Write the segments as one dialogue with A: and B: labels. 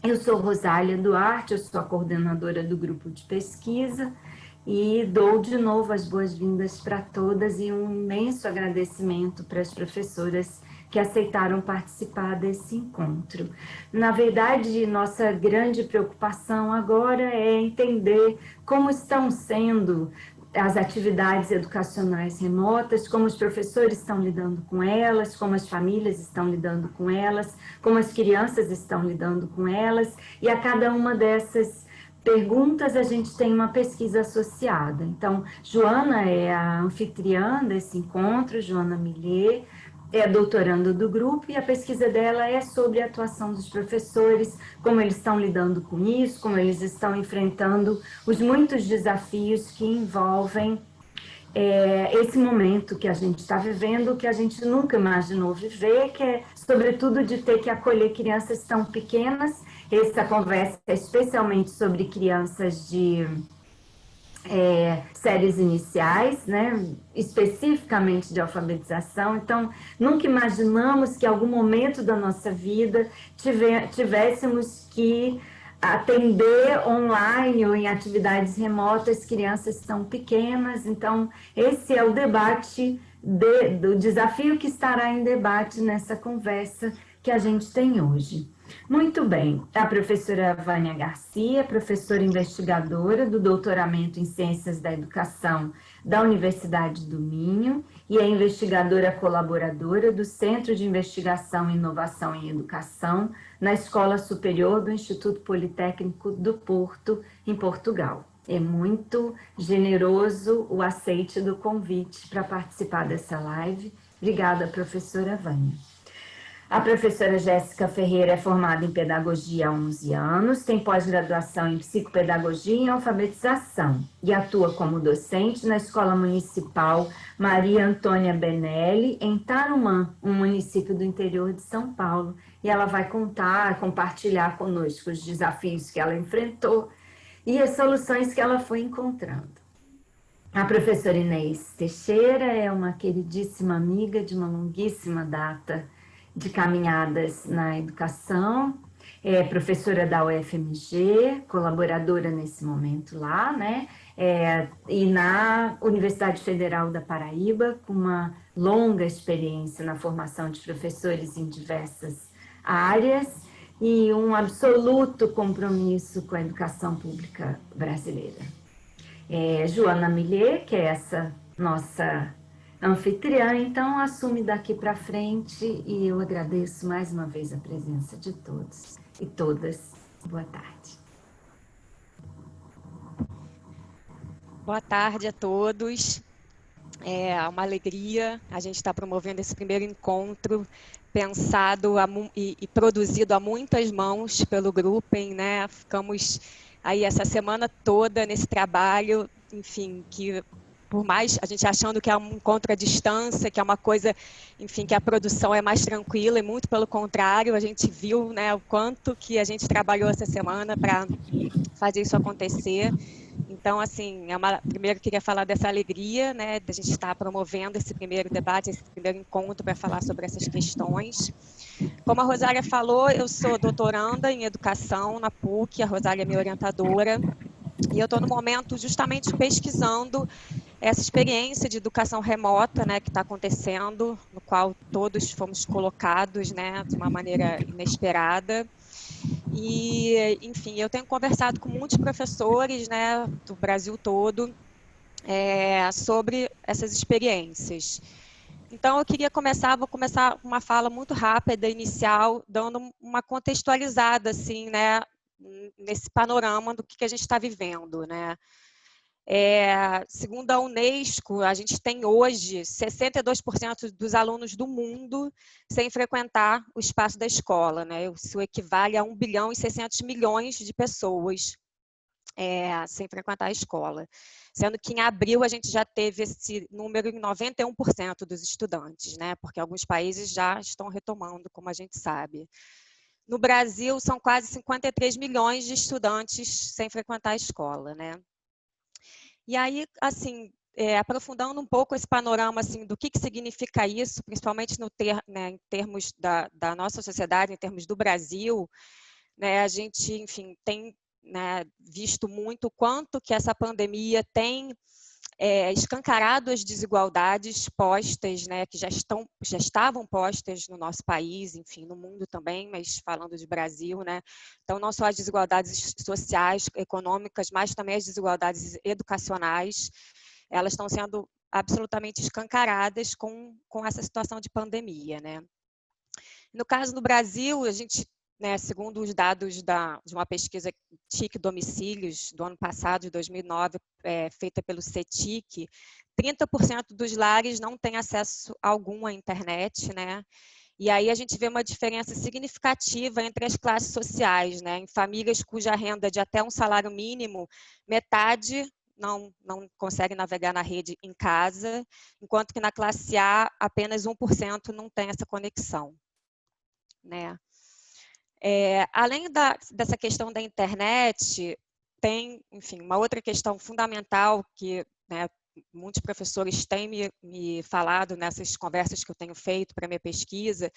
A: Eu sou Rosália Duarte, eu sou a coordenadora do grupo de pesquisa e dou de novo as boas-vindas para todas e um imenso agradecimento para as professoras que aceitaram participar desse encontro. Na verdade, nossa grande preocupação agora é entender como estão sendo as atividades educacionais remotas, como os professores estão lidando com elas, como as famílias estão lidando com elas, como as crianças estão lidando com elas, e a cada uma dessas perguntas a gente tem uma pesquisa associada. Então, Joana é a anfitriã desse encontro, Joana Millet, é doutoranda do grupo e a pesquisa dela é sobre a atuação dos professores, como eles estão lidando com isso, como eles estão enfrentando os muitos desafios que envolvem esse momento que a gente está vivendo, que a gente nunca imaginou viver, que é sobretudo de ter que acolher crianças tão pequenas. Essa conversa é especialmente sobre crianças de séries iniciais, né, especificamente de alfabetização. Então, nunca imaginamos que em algum momento da nossa vida tivéssemos que atender online ou em atividades remotas crianças tão pequenas. Então, esse é o debate do desafio que estará em debate nessa conversa que a gente tem hoje. Muito bem, a professora Vânia Garcia, professora investigadora do doutoramento em Ciências da Educação da Universidade do Minho e é investigadora colaboradora do Centro de Investigação e Inovação em Educação na Escola Superior do Instituto Politécnico do Porto, em Portugal. É muito generoso o aceite do convite para participar dessa live. Obrigada, professora Vânia. A professora Jéssica Ferreira é formada em pedagogia há 11 anos, tem pós-graduação em psicopedagogia e alfabetização e atua como docente na Escola Municipal Maria Antônia Benelli, em Tarumã, um município do interior de São Paulo. E ela vai compartilhar conosco os desafios que ela enfrentou e as soluções que ela foi encontrando. A professora Inês Teixeira é uma queridíssima amiga de uma longuíssima data de caminhadas na educação, é professora da UFMG, colaboradora nesse momento lá, né? E na Universidade Federal da Paraíba, com uma longa experiência na formação de professores em diversas áreas e um absoluto compromisso com a educação pública brasileira. Joana Millet, que é essa nossa anfitriã, então assume daqui para frente e eu agradeço mais uma vez a presença de todos e todas. Boa tarde.
B: Boa tarde a todos. É uma alegria a gente estar promovendo esse primeiro encontro pensado e produzido a muitas mãos pelo Gruppen, né? Ficamos aí essa semana toda nesse trabalho, enfim, que por mais a gente achando que é um encontro à distância, que é uma coisa, enfim, que a produção é mais tranquila e muito pelo contrário, a gente viu, né, o quanto que a gente trabalhou essa semana para fazer isso acontecer. Então, assim, primeiro queria falar dessa alegria, né, de a gente estar promovendo esse primeiro debate, esse primeiro encontro para falar sobre essas questões. Como a Rosália falou, eu sou doutoranda em educação na PUC, a Rosália é minha orientadora, e eu estou no momento justamente pesquisando essa experiência de educação remota, né, que está acontecendo, no qual todos fomos colocados, né, de uma maneira inesperada. E, enfim, eu tenho conversado com muitos professores, né, do Brasil todo, sobre essas experiências. Então, vou começar uma fala muito rápida, inicial, dando uma contextualizada, assim, né, nesse panorama do que a gente está vivendo, né. Segundo a Unesco, a gente tem hoje 62% dos alunos do mundo sem frequentar o espaço da escola, né? Isso equivale a 1 bilhão e 600 milhões de pessoas sem frequentar a escola. Sendo que em abril a gente já teve esse número em 91% dos estudantes, né? Porque alguns países já estão retomando, como a gente sabe. No Brasil, são quase 53 milhões de estudantes sem frequentar a escola, né? E aí, assim, aprofundando um pouco esse panorama assim, do que significa isso, principalmente em termos da nossa sociedade, em termos do Brasil, né, a gente, enfim, tem, né, visto muito o quanto que essa pandemia tem escancarado as desigualdades postas, né, que já estavam postas no nosso país, enfim, no mundo também, mas falando de Brasil, né, então não só as desigualdades sociais, econômicas, mas também as desigualdades educacionais, elas estão sendo absolutamente escancaradas com essa situação de pandemia, né. No caso do Brasil, a gente, né, segundo os dados de uma pesquisa TIC Domicílios do ano passado, de 2009, feita pelo CETIC, 30% dos lares não têm acesso algum à internet, né? E aí a gente vê uma diferença significativa entre as classes sociais, né? Em famílias cuja renda é de até um salário mínimo, metade não consegue navegar na rede em casa, enquanto que na classe A apenas 1% não tem essa conexão, né? Além dessa questão da internet, tem, enfim, uma outra questão fundamental que, né, muitos professores têm me falado nessas conversas que eu tenho feito para minha pesquisa,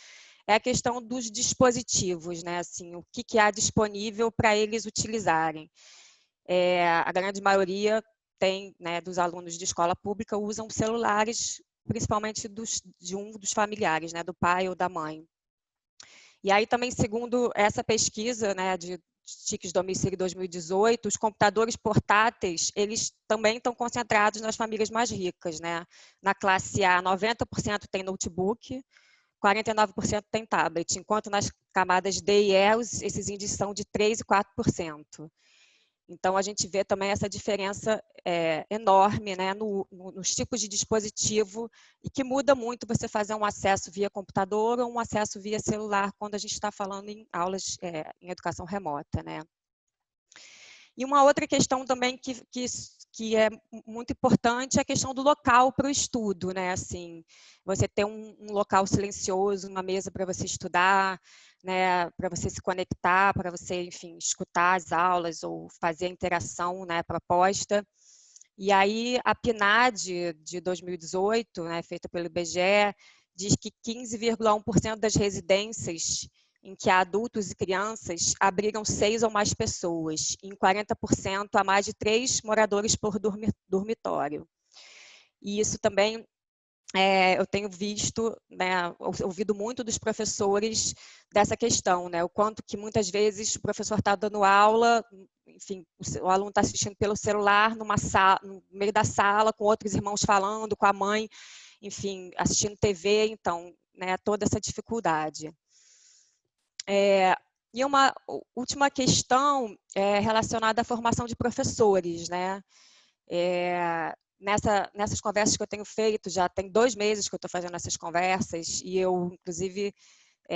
B: é a questão dos dispositivos, né, assim, o que há disponível para eles utilizarem. A grande maioria tem, né, dos alunos de escola pública usam celulares, principalmente de um dos familiares, né, do pai ou da mãe. E aí também, segundo essa pesquisa, né, de TICs Domicílio 2018, os computadores portáteis, eles também estão concentrados nas famílias mais ricas, né? Na classe A, 90% tem notebook, 49% tem tablet, enquanto nas camadas D e E, esses índices são de 3% e 4%. Então, a gente vê também essa diferença enorme, né, nos tipos de dispositivo, e que muda muito você fazer um acesso via computador ou um acesso via celular quando a gente está falando em aulas em educação remota, né. E uma outra questão também que é muito importante é a questão do local para o estudo, né? Assim, você ter um local silencioso, uma mesa para você estudar, né? Para você se conectar, para você, enfim, escutar as aulas ou fazer a interação, né, proposta. E aí a PNAD de 2018, né, feita pelo IBGE, diz que 15,1% das residências em que há adultos e crianças abrigam 6 ou mais pessoas, e em 40% há mais de 3 moradores por dormitório. E isso também eu tenho visto, né, ouvido muito dos professores dessa questão, né, o quanto que muitas vezes o professor está dando aula, enfim, o aluno está assistindo pelo celular numa sala, no meio da sala, com outros irmãos falando, com a mãe, enfim, assistindo TV, então, né, toda essa dificuldade. E uma última questão relacionada à formação de professores, né? Nessas conversas que eu tenho feito, já tem 2 meses que eu estou fazendo essas conversas, e eu, inclusive,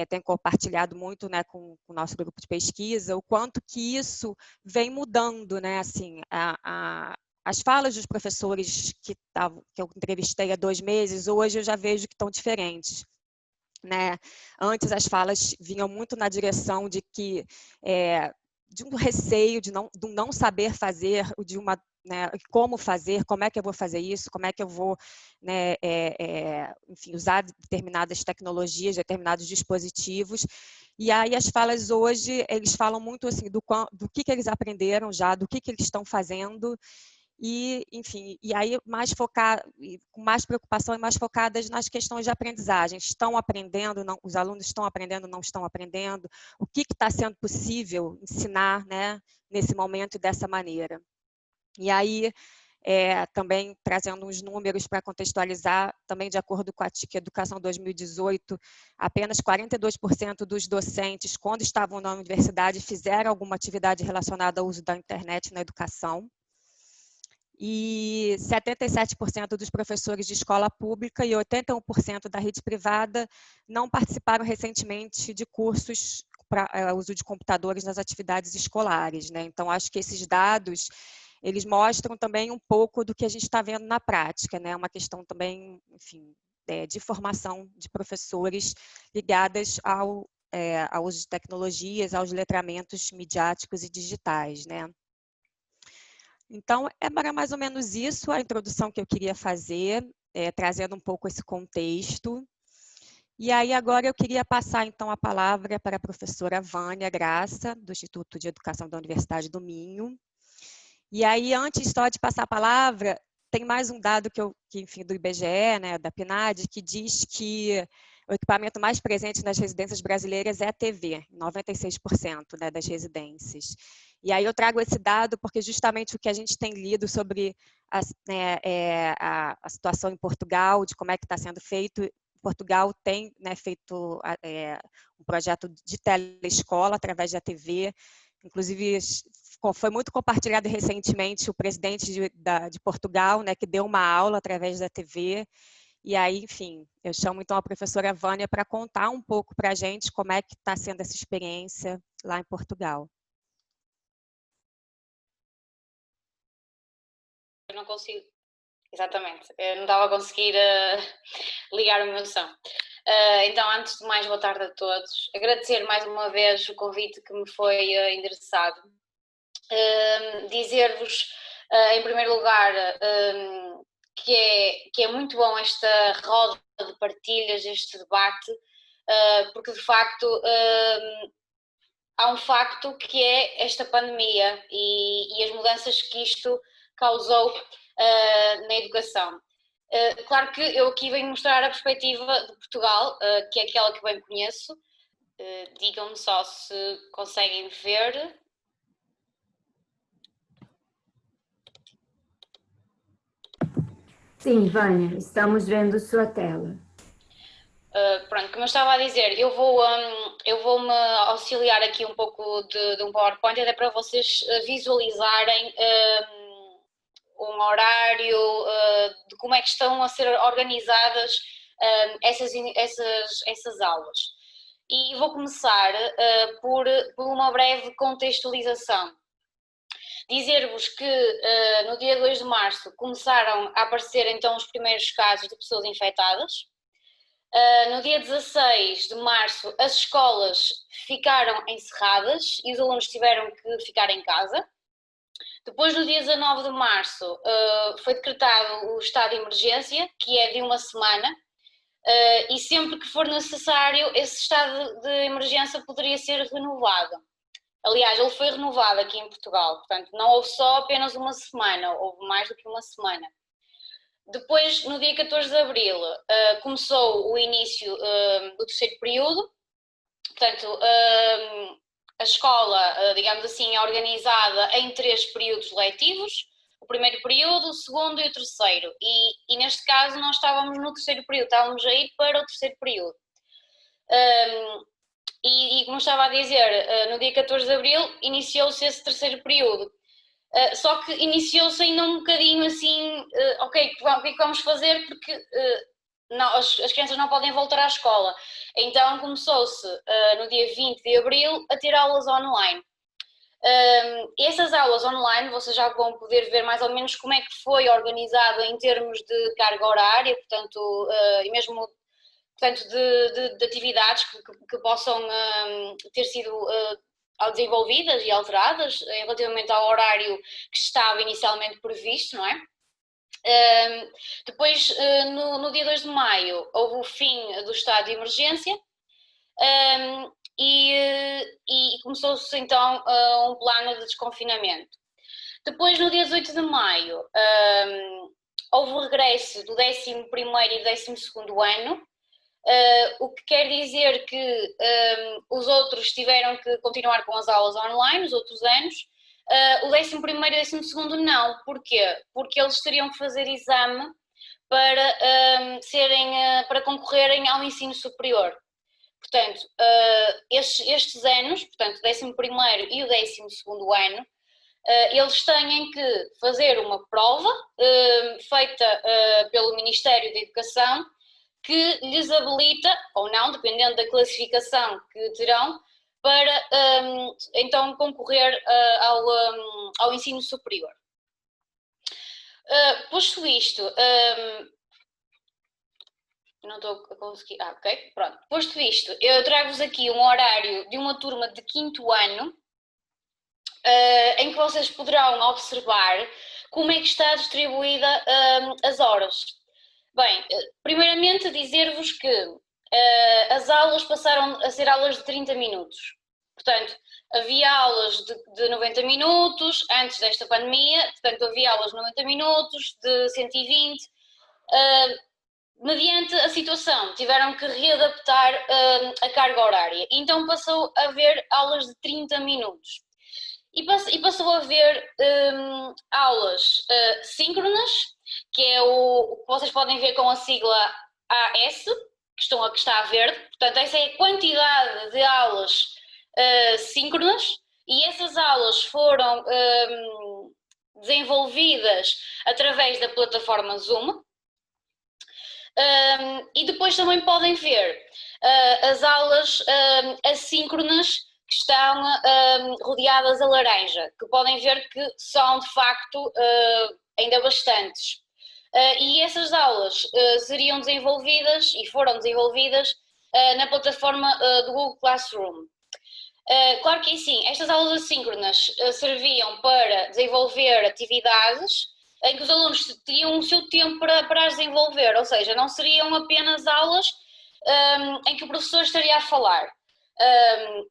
B: tenho compartilhado muito, né, com o nosso grupo de pesquisa, o quanto que isso vem mudando, né? Assim, as falas dos professores que eu entrevistei há 2 meses, hoje eu já vejo que estão diferentes. Né? Antes as falas vinham muito na direção de que de um receio, de não saber fazer, de uma, né, como fazer, como é que eu vou fazer isso, como é que eu vou, né, enfim, usar determinadas tecnologias, determinados dispositivos. E aí as falas hoje, eles falam muito assim do que eles aprenderam já, do que eles estão fazendo. E, enfim, e aí com mais preocupação e mais focadas nas questões de aprendizagem. Estão aprendendo, não, os alunos estão aprendendo, não estão aprendendo? O que está sendo possível ensinar, né, nesse momento e dessa maneira? E aí, também trazendo uns números para contextualizar, também de acordo com a TIC Educação 2018, apenas 42% dos docentes, quando estavam na universidade, fizeram alguma atividade relacionada ao uso da internet na educação. E 77% dos professores de escola pública e 81% da rede privada não participaram recentemente de cursos para uso de computadores nas atividades escolares, né? Então, acho que esses dados, eles mostram também um pouco do que a gente está vendo na prática, né? Uma questão também, enfim, de formação de professores ligadas ao uso de tecnologias, aos letramentos midiáticos e digitais, né? Então, era mais ou menos isso a introdução que eu queria fazer, trazendo um pouco esse contexto. E aí agora eu queria passar então a palavra para a professora Vânia Graça, do Instituto de Educação da Universidade do Minho. E aí, antes só de passar a palavra, tem mais um dado enfim, do IBGE, né, da PNAD, que diz que o equipamento mais presente nas residências brasileiras é a TV, 96%, né, das residências. E aí eu trago esse dado porque justamente o que a gente tem lido sobre a situação em Portugal, de como é que está sendo feito. Portugal tem, né, feito um projeto de telescola através da TV, inclusive foi muito compartilhado recentemente o presidente de Portugal, né, que deu uma aula através da TV. E aí, enfim, eu chamo então a professora Vânia para contar um pouco para a gente como é que está sendo essa experiência lá em Portugal.
C: Eu não consigo, exatamente, eu não estava a conseguir ligar o meu som. Então, antes de mais, boa tarde a todos. Agradecer mais uma vez o convite que me foi endereçado. Dizer-vos, em primeiro lugar, que é muito bom esta roda de partilhas, este debate, porque de facto há um facto que é esta pandemia e as mudanças que isto causou na educação. Claro que eu aqui venho mostrar a perspectiva de Portugal, que é aquela que bem conheço. Digam-me só se conseguem ver.
A: Sim, Vânia, estamos vendo sua tela.
C: Pronto, como eu estava a dizer, eu vou-me auxiliar aqui um pouco de um PowerPoint, até para vocês visualizarem um horário, de como é que estão a ser organizadas essas aulas. E vou começar por uma breve contextualização. Dizer-vos que no dia 2 de março começaram a aparecer então os primeiros casos de pessoas infectadas. No dia 16 de março as escolas ficaram encerradas e os alunos tiveram que ficar em casa. Depois, no dia 19 de março, foi decretado o estado de emergência, que é de uma semana, e sempre que for necessário esse estado de emergência poderia ser renovado. Aliás, ele foi renovado aqui em Portugal, portanto não houve só apenas uma semana, houve mais do que uma semana. Depois, no dia 14 de abril, começou o início do terceiro período, portanto a escola, digamos assim, é organizada em 3 períodos letivos, o primeiro período, o segundo e o terceiro, e neste caso nós estávamos no terceiro período, estávamos a ir para o terceiro período. E como estava a dizer, no dia 14 de abril iniciou-se esse terceiro período. Só que iniciou-se ainda um bocadinho assim, ok, o que é que vamos fazer? Porque não, as crianças não podem voltar à escola. Então começou-se no dia 20 de abril a ter aulas online. Essas aulas online, vocês já vão poder ver mais ou menos como é que foi organizado em termos de carga horária, portanto, e mesmo portanto, de atividades que possam ter sido desenvolvidas e alteradas relativamente ao horário que estava inicialmente previsto, não é? Depois, no dia 2 de maio, houve o fim do estado de emergência e começou-se então um plano de desconfinamento. Depois, no dia 18 de maio, houve o regresso do 11º e 12º ano, o que quer dizer que os outros tiveram que continuar com as aulas online, os outros anos. O 11º e 12º não. Porquê? Porque eles teriam que fazer exame para concorrerem ao ensino superior. Portanto, estes anos, portanto, o 11º e o 12º ano, eles têm que fazer uma prova feita pelo Ministério da Educação, que lhes habilita, ou não, dependendo da classificação que terão, para então concorrer ao ensino superior. Posto isto, não estou a conseguir, ok, pronto. Posto isto, eu trago-vos aqui um horário de uma turma de 5º ano, em que vocês poderão observar como é que está distribuída as horas. Bem, primeiramente dizer-vos que as aulas passaram a ser aulas de 30 minutos. Portanto, havia aulas de 90 minutos antes desta pandemia, portanto havia aulas de 90 minutos, de 120, mediante a situação, tiveram que readaptar a carga horária. Então passou a haver aulas de 30 minutos. E passou a haver aulas síncronas, que é o que vocês podem ver com a sigla AS, que está a verde. Portanto, essa é a quantidade de aulas síncronas, e essas aulas foram desenvolvidas através da plataforma Zoom. E depois também podem ver as aulas assíncronas, que estão rodeadas a laranja, que podem ver que são de facto ainda bastantes. E essas aulas seriam desenvolvidas e foram desenvolvidas na plataforma do Google Classroom. Claro que sim, estas aulas assíncronas serviam para desenvolver atividades em que os alunos teriam o seu tempo para as desenvolver, ou seja, não seriam apenas aulas em que o professor estaria a falar.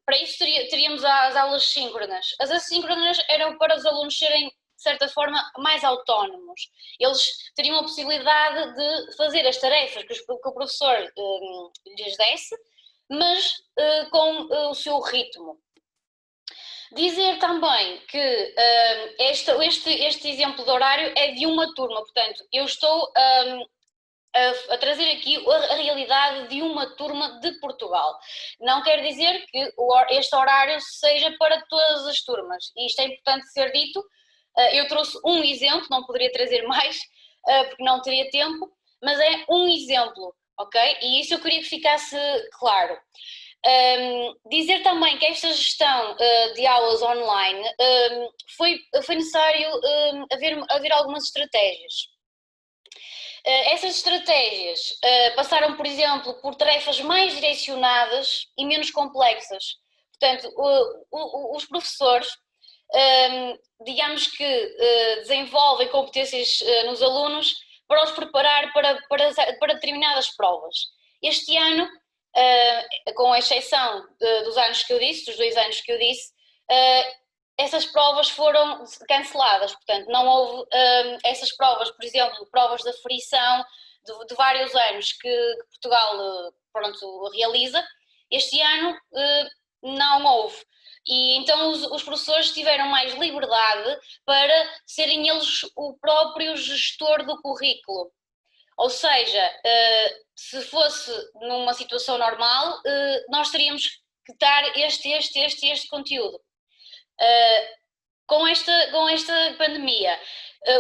C: Para isso teríamos as aulas síncronas. As assíncronas eram para os alunos serem, de certa forma, mais autónomos. Eles teriam a possibilidade de fazer as tarefas que o professor lhes desse, mas com o seu ritmo. Dizer também que este exemplo de horário é de uma turma, portanto, eu estou a trazer aqui a realidade de uma turma de Portugal. Não quer dizer que este horário seja para todas as turmas, e isto é importante ser dito. Eu trouxe um exemplo, não poderia trazer mais, porque não teria tempo, mas é um exemplo, ok? E isso eu queria que ficasse claro. Dizer também que esta gestão de aulas online foi necessário haver algumas estratégias. Essas estratégias passaram, por exemplo, por tarefas mais direcionadas e menos complexas. Portanto, os professores, digamos que desenvolvem competências nos alunos para os preparar para determinadas provas. Este ano, com exceção dos anos que eu disse, dos 2 anos que eu disse, essas provas foram canceladas, portanto não houve essas provas, por exemplo, provas de aferição de vários anos que Portugal realiza. Este ano não houve, e então os professores tiveram mais liberdade para serem eles o próprio gestor do currículo. Ou seja, se fosse numa situação normal, nós teríamos que dar este conteúdo. Com esta pandemia,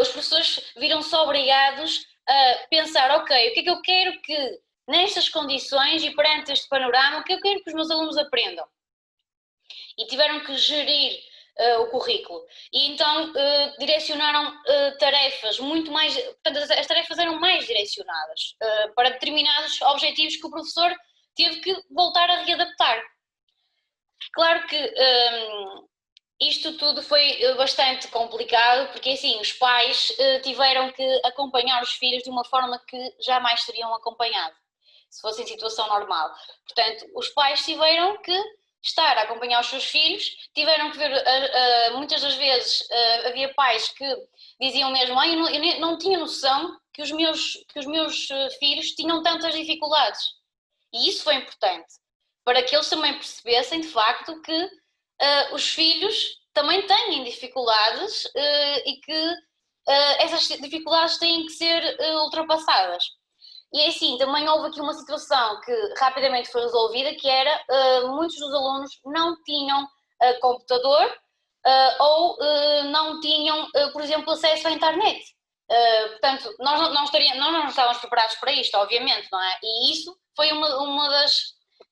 C: os professores viram-se obrigados a pensar, ok, o que é que eu quero que, nestas condições e perante este panorama, o que eu quero que os meus alunos aprendam? E tiveram que gerir o currículo. E então direcionaram tarefas muito mais, portanto as tarefas eram mais direcionadas para determinados objetivos que o professor teve que voltar a readaptar. Claro que isto tudo foi bastante complicado, porque assim, os pais tiveram que acompanhar os filhos de uma forma que jamais teriam acompanhado, se fosse em situação normal. Portanto, os pais tiveram que estar a acompanhar os seus filhos, tiveram que ver, muitas das vezes havia pais que diziam mesmo, eu não tinha noção que os meus filhos tinham tantas dificuldades. E isso foi importante, para que eles também percebessem de facto que os filhos também têm dificuldades e que essas dificuldades têm que ser ultrapassadas. E assim, também houve aqui uma situação que rapidamente foi resolvida, que era muitos dos alunos não tinham computador ou não tinham, por exemplo, acesso à internet. Portanto, nós não estávamos preparados para isto, obviamente, não é? E isso foi uma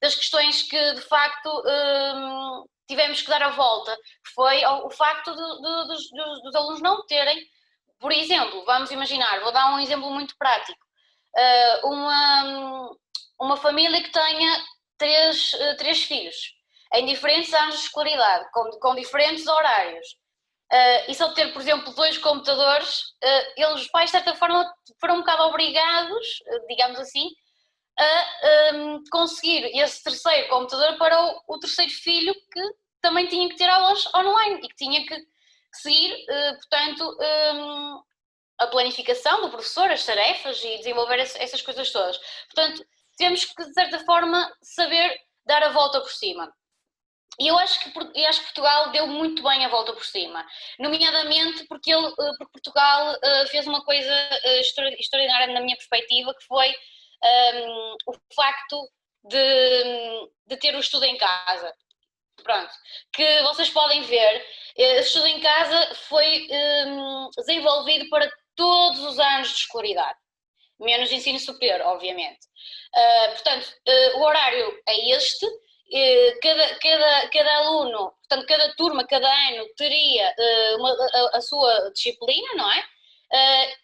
C: das questões que, de facto, tivemos que dar a volta, que foi o facto dos alunos não terem, por exemplo, vamos imaginar, vou dar um exemplo muito prático, uma família que tenha três filhos, em diferentes anos de escolaridade, com diferentes horários, e só ter, por exemplo, 2 computadores, os pais, de certa forma, foram um bocado obrigados, digamos assim, a conseguir esse terceiro computador para o terceiro filho, que também tinha que ter aulas online e que tinha que seguir, portanto, a planificação do professor, as tarefas e desenvolver essas coisas todas. Portanto, temos que, de certa forma, saber dar a volta por cima. E eu acho que Portugal deu muito bem a volta por cima, nomeadamente porque Portugal fez uma coisa extraordinária na minha perspectiva, que foi o facto de ter o estudo em casa. Pronto, que vocês podem ver, o estudo em casa foi desenvolvido para todos os anos de escolaridade, menos ensino superior, obviamente. Portanto, o horário é este. Cada aluno, portanto, cada turma, cada ano teria a sua disciplina, não é?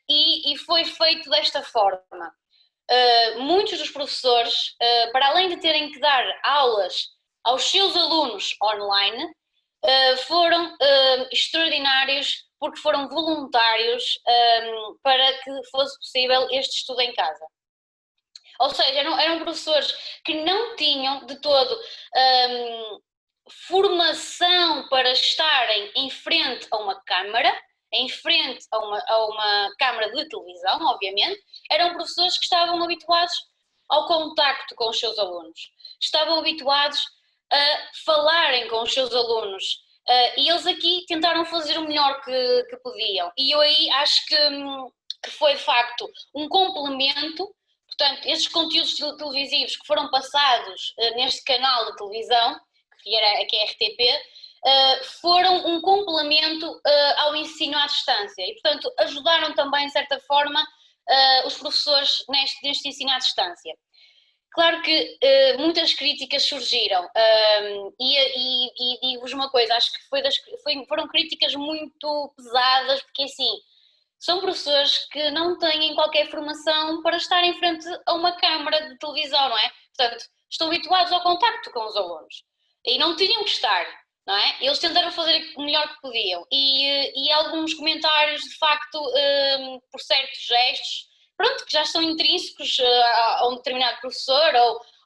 C: E foi feito desta forma. Muitos dos professores, para além de terem que dar aulas aos seus alunos online, foram extraordinários, porque foram voluntários para que fosse possível este estudo em casa. Ou seja, eram professores que não tinham de todo formação para estarem em frente a uma câmara, em frente a uma câmara de televisão, obviamente. Eram professores que estavam habituados ao contacto com os seus alunos, estavam habituados a falarem com os seus alunos, e eles aqui tentaram fazer o melhor que podiam. E eu aí acho que foi de facto um complemento. Portanto, estes conteúdos televisivos que foram passados neste canal de televisão, que é a RTP, foram um complemento ao ensino à distância e, portanto, ajudaram também, de certa forma, os professores neste ensino à distância. Claro que muitas críticas surgiram e digo-vos uma coisa, acho que foram críticas muito pesadas, porque assim, são professores que não têm qualquer formação para estar em frente a uma câmara de televisão, não é? Portanto, estão habituados ao contacto com os alunos e não tinham que estar, não é? Eles tentaram fazer o melhor que podiam e alguns comentários, de facto, por certos gestos, pronto, que já são intrínsecos a um determinado professor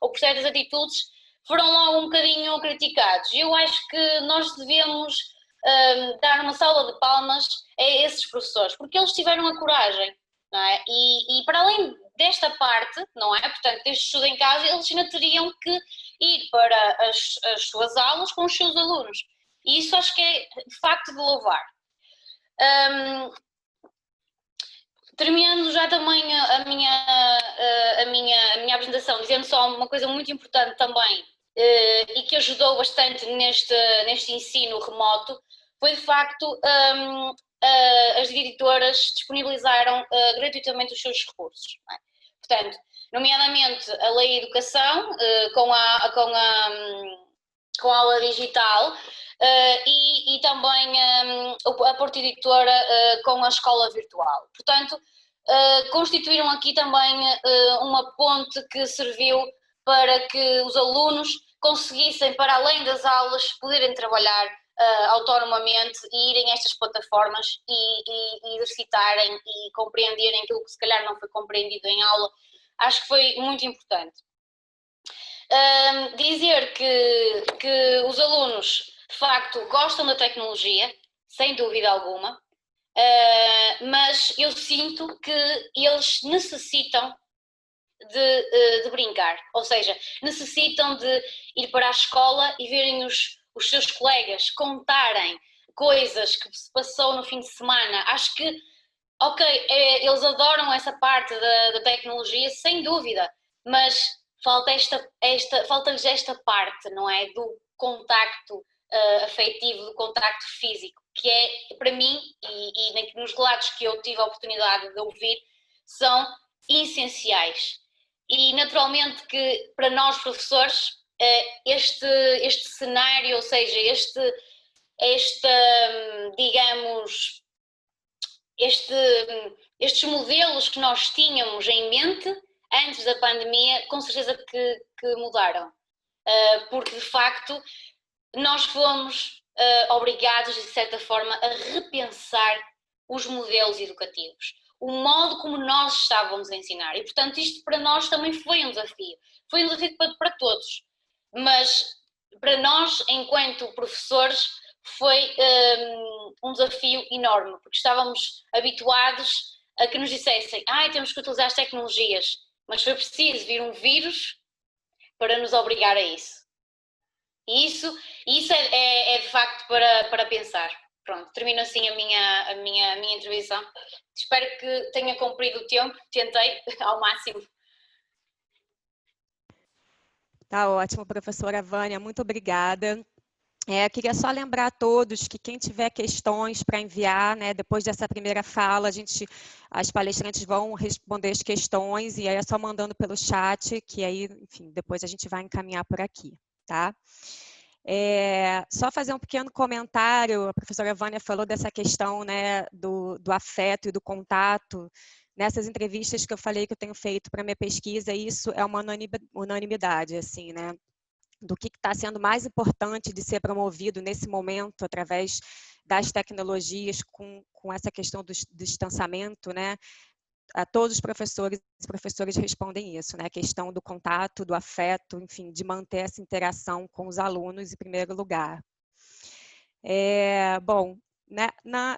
C: ou por certas atitudes, foram logo um bocadinho criticados. Eu acho que nós devemos dar uma salva de palmas a esses professores, porque eles tiveram a coragem, não é? E para além desta parte, não é? Portanto, deste estudo em casa, eles ainda teriam que ir para as suas aulas com os seus alunos. E isso acho que é de facto de louvar. Terminando já também a minha apresentação, dizendo só uma coisa muito importante também, e que ajudou bastante neste ensino remoto, foi de facto as diretoras disponibilizaram gratuitamente os seus recursos. Não é? Portanto, nomeadamente a Lei de Educação, com a aula digital, e também a Porta Editora com a escola virtual. Portanto, constituíram aqui também uma ponte que serviu para que os alunos conseguissem, para além das aulas, poderem trabalhar autonomamente e irem a estas plataformas e exercitarem e compreenderem aquilo que se calhar não foi compreendido em aula. Acho que foi muito importante. Dizer que os alunos, de facto, gostam da tecnologia, sem dúvida alguma, mas eu sinto que eles necessitam de brincar, ou seja, necessitam de ir para a escola e verem os seus colegas contarem coisas que se passou no fim de semana. Acho que, ok, eles adoram essa parte da tecnologia, sem dúvida, mas falta-lhes esta parte, não é? Do contacto afetivo, do contacto físico, que é, para mim, e nos relatos que eu tive a oportunidade de ouvir, são essenciais. E naturalmente que para nós professores este cenário, ou seja, digamos, estes modelos que nós tínhamos em mente antes da pandemia, com certeza que mudaram, porque de facto nós fomos obrigados, de certa forma, a repensar os modelos educativos. o modo como nós estávamos a ensinar. E, portanto, isto para nós também foi um desafio. Foi um desafio para todos. Mas para nós, enquanto professores, foi um desafio enorme, porque estávamos habituados a que nos dissessem temos que utilizar as tecnologias, mas foi preciso vir um vírus para nos obrigar a isso. E isso é de facto para pensar. Pronto, termino assim a minha intervenção. Espero que tenha cumprido o tempo, tentei ao máximo.
B: Tá ótimo, professora Vânia, muito obrigada. Queria só lembrar a todos que quem tiver questões para enviar, né, depois dessa primeira fala, as palestrantes vão responder as questões, e aí é só mandando pelo chat, que aí, enfim, depois a gente vai encaminhar por aqui, tá? Só fazer um pequeno comentário, a professora Vânia falou dessa questão, né, do afeto e do contato. Nessas entrevistas que eu falei que eu tenho feito para minha pesquisa, isso é uma unanimidade, assim, né? Do que está sendo mais importante de ser promovido nesse momento através das tecnologias com essa questão do distanciamento, né? A todos os professores e professoras respondem isso, né? A questão do contato, do afeto, enfim, de manter essa interação com os alunos em primeiro lugar. Bom, né,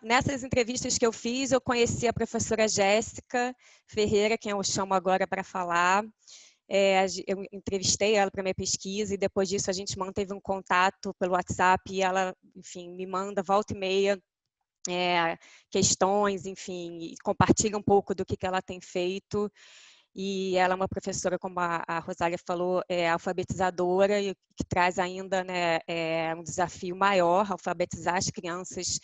B: nessas entrevistas que eu fiz, eu conheci a professora Jéssica Ferreira, quem eu chamo agora para falar. Eu entrevistei ela para minha pesquisa e depois disso a gente manteve um contato pelo WhatsApp e ela, enfim, me manda volta e meia questões, enfim, e compartilha um pouco do que ela tem feito. E ela é uma professora, como a Rosália falou, alfabetizadora, e que traz ainda, né, um desafio maior, alfabetizar as crianças,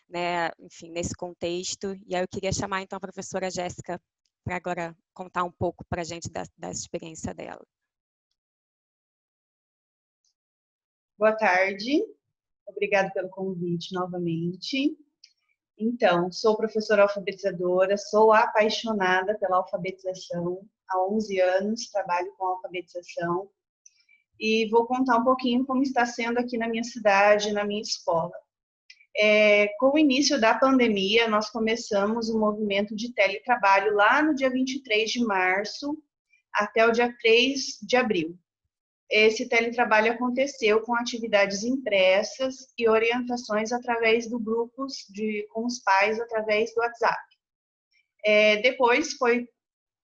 B: né, enfim, nesse contexto. E aí eu queria chamar então a professora Jéssica para agora contar um pouco para a gente da experiência dela.
D: Boa tarde, obrigada pelo convite novamente. Então, sou professora alfabetizadora, sou apaixonada pela alfabetização. Há 11 anos trabalho com alfabetização e vou contar um pouquinho como está sendo aqui na minha cidade, na minha escola. Com o início da pandemia, nós começamos o movimento de teletrabalho lá no dia 23 de março até o dia 3 de abril. Esse teletrabalho aconteceu com atividades impressas e orientações através do grupos com os pais através do WhatsApp. Depois foi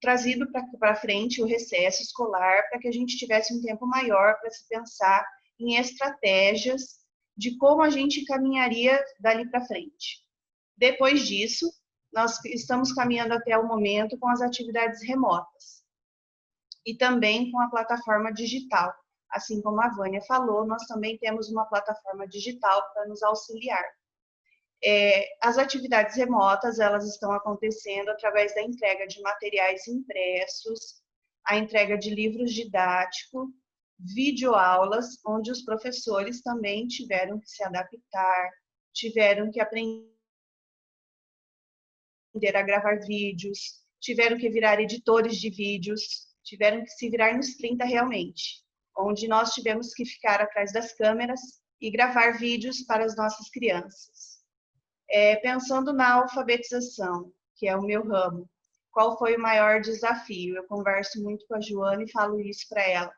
D: trazido para frente o recesso escolar para que a gente tivesse um tempo maior para se pensar em estratégias de como a gente caminharia dali para frente. Depois disso, nós estamos caminhando até o momento com as atividades remotas e também com a plataforma digital. Assim como a Vânia falou, nós também temos uma plataforma digital para nos auxiliar. As atividades remotas, elas estão acontecendo através da entrega de materiais impressos, a entrega de livros didáticos, videoaulas, onde os professores também tiveram que se adaptar, tiveram que aprender a gravar vídeos, tiveram que virar editores de vídeos, tiveram que se virar nos 30 realmente, onde nós tivemos que ficar atrás das câmeras e gravar vídeos para as nossas crianças. Pensando na alfabetização, que é o meu ramo, qual foi o maior desafio? Eu converso muito com a Joana e falo isso para ela.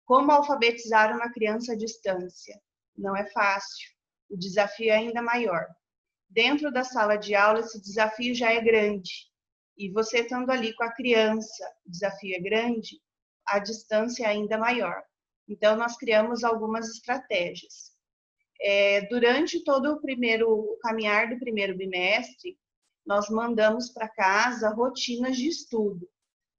D: Como alfabetizar uma criança à distância? Não é fácil, o desafio é ainda maior. Dentro da sala de aula, esse desafio já é grande. E você estando ali com a criança, o desafio é grande, a distância é ainda maior. Então, nós criamos algumas estratégias. Durante todo o caminhar do primeiro bimestre, nós mandamos para casa rotinas de estudo.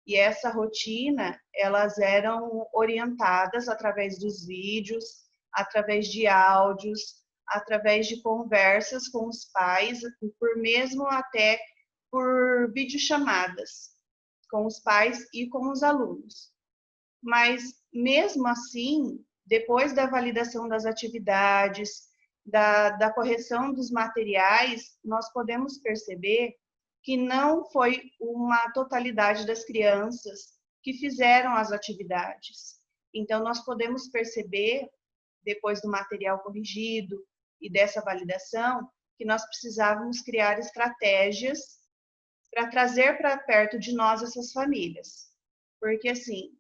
D: E essa rotina, elas eram orientadas através dos vídeos, através de áudios, através de conversas com os pais, mesmo até por videochamadas com os pais e com os alunos. Mas, mesmo assim, depois da validação das atividades, da correção dos materiais, nós podemos perceber que não foi uma totalidade das crianças que fizeram as atividades. Então, nós podemos perceber, depois do material corrigido e dessa validação, que nós precisávamos criar estratégias para trazer para perto de nós essas famílias. Porque, assim,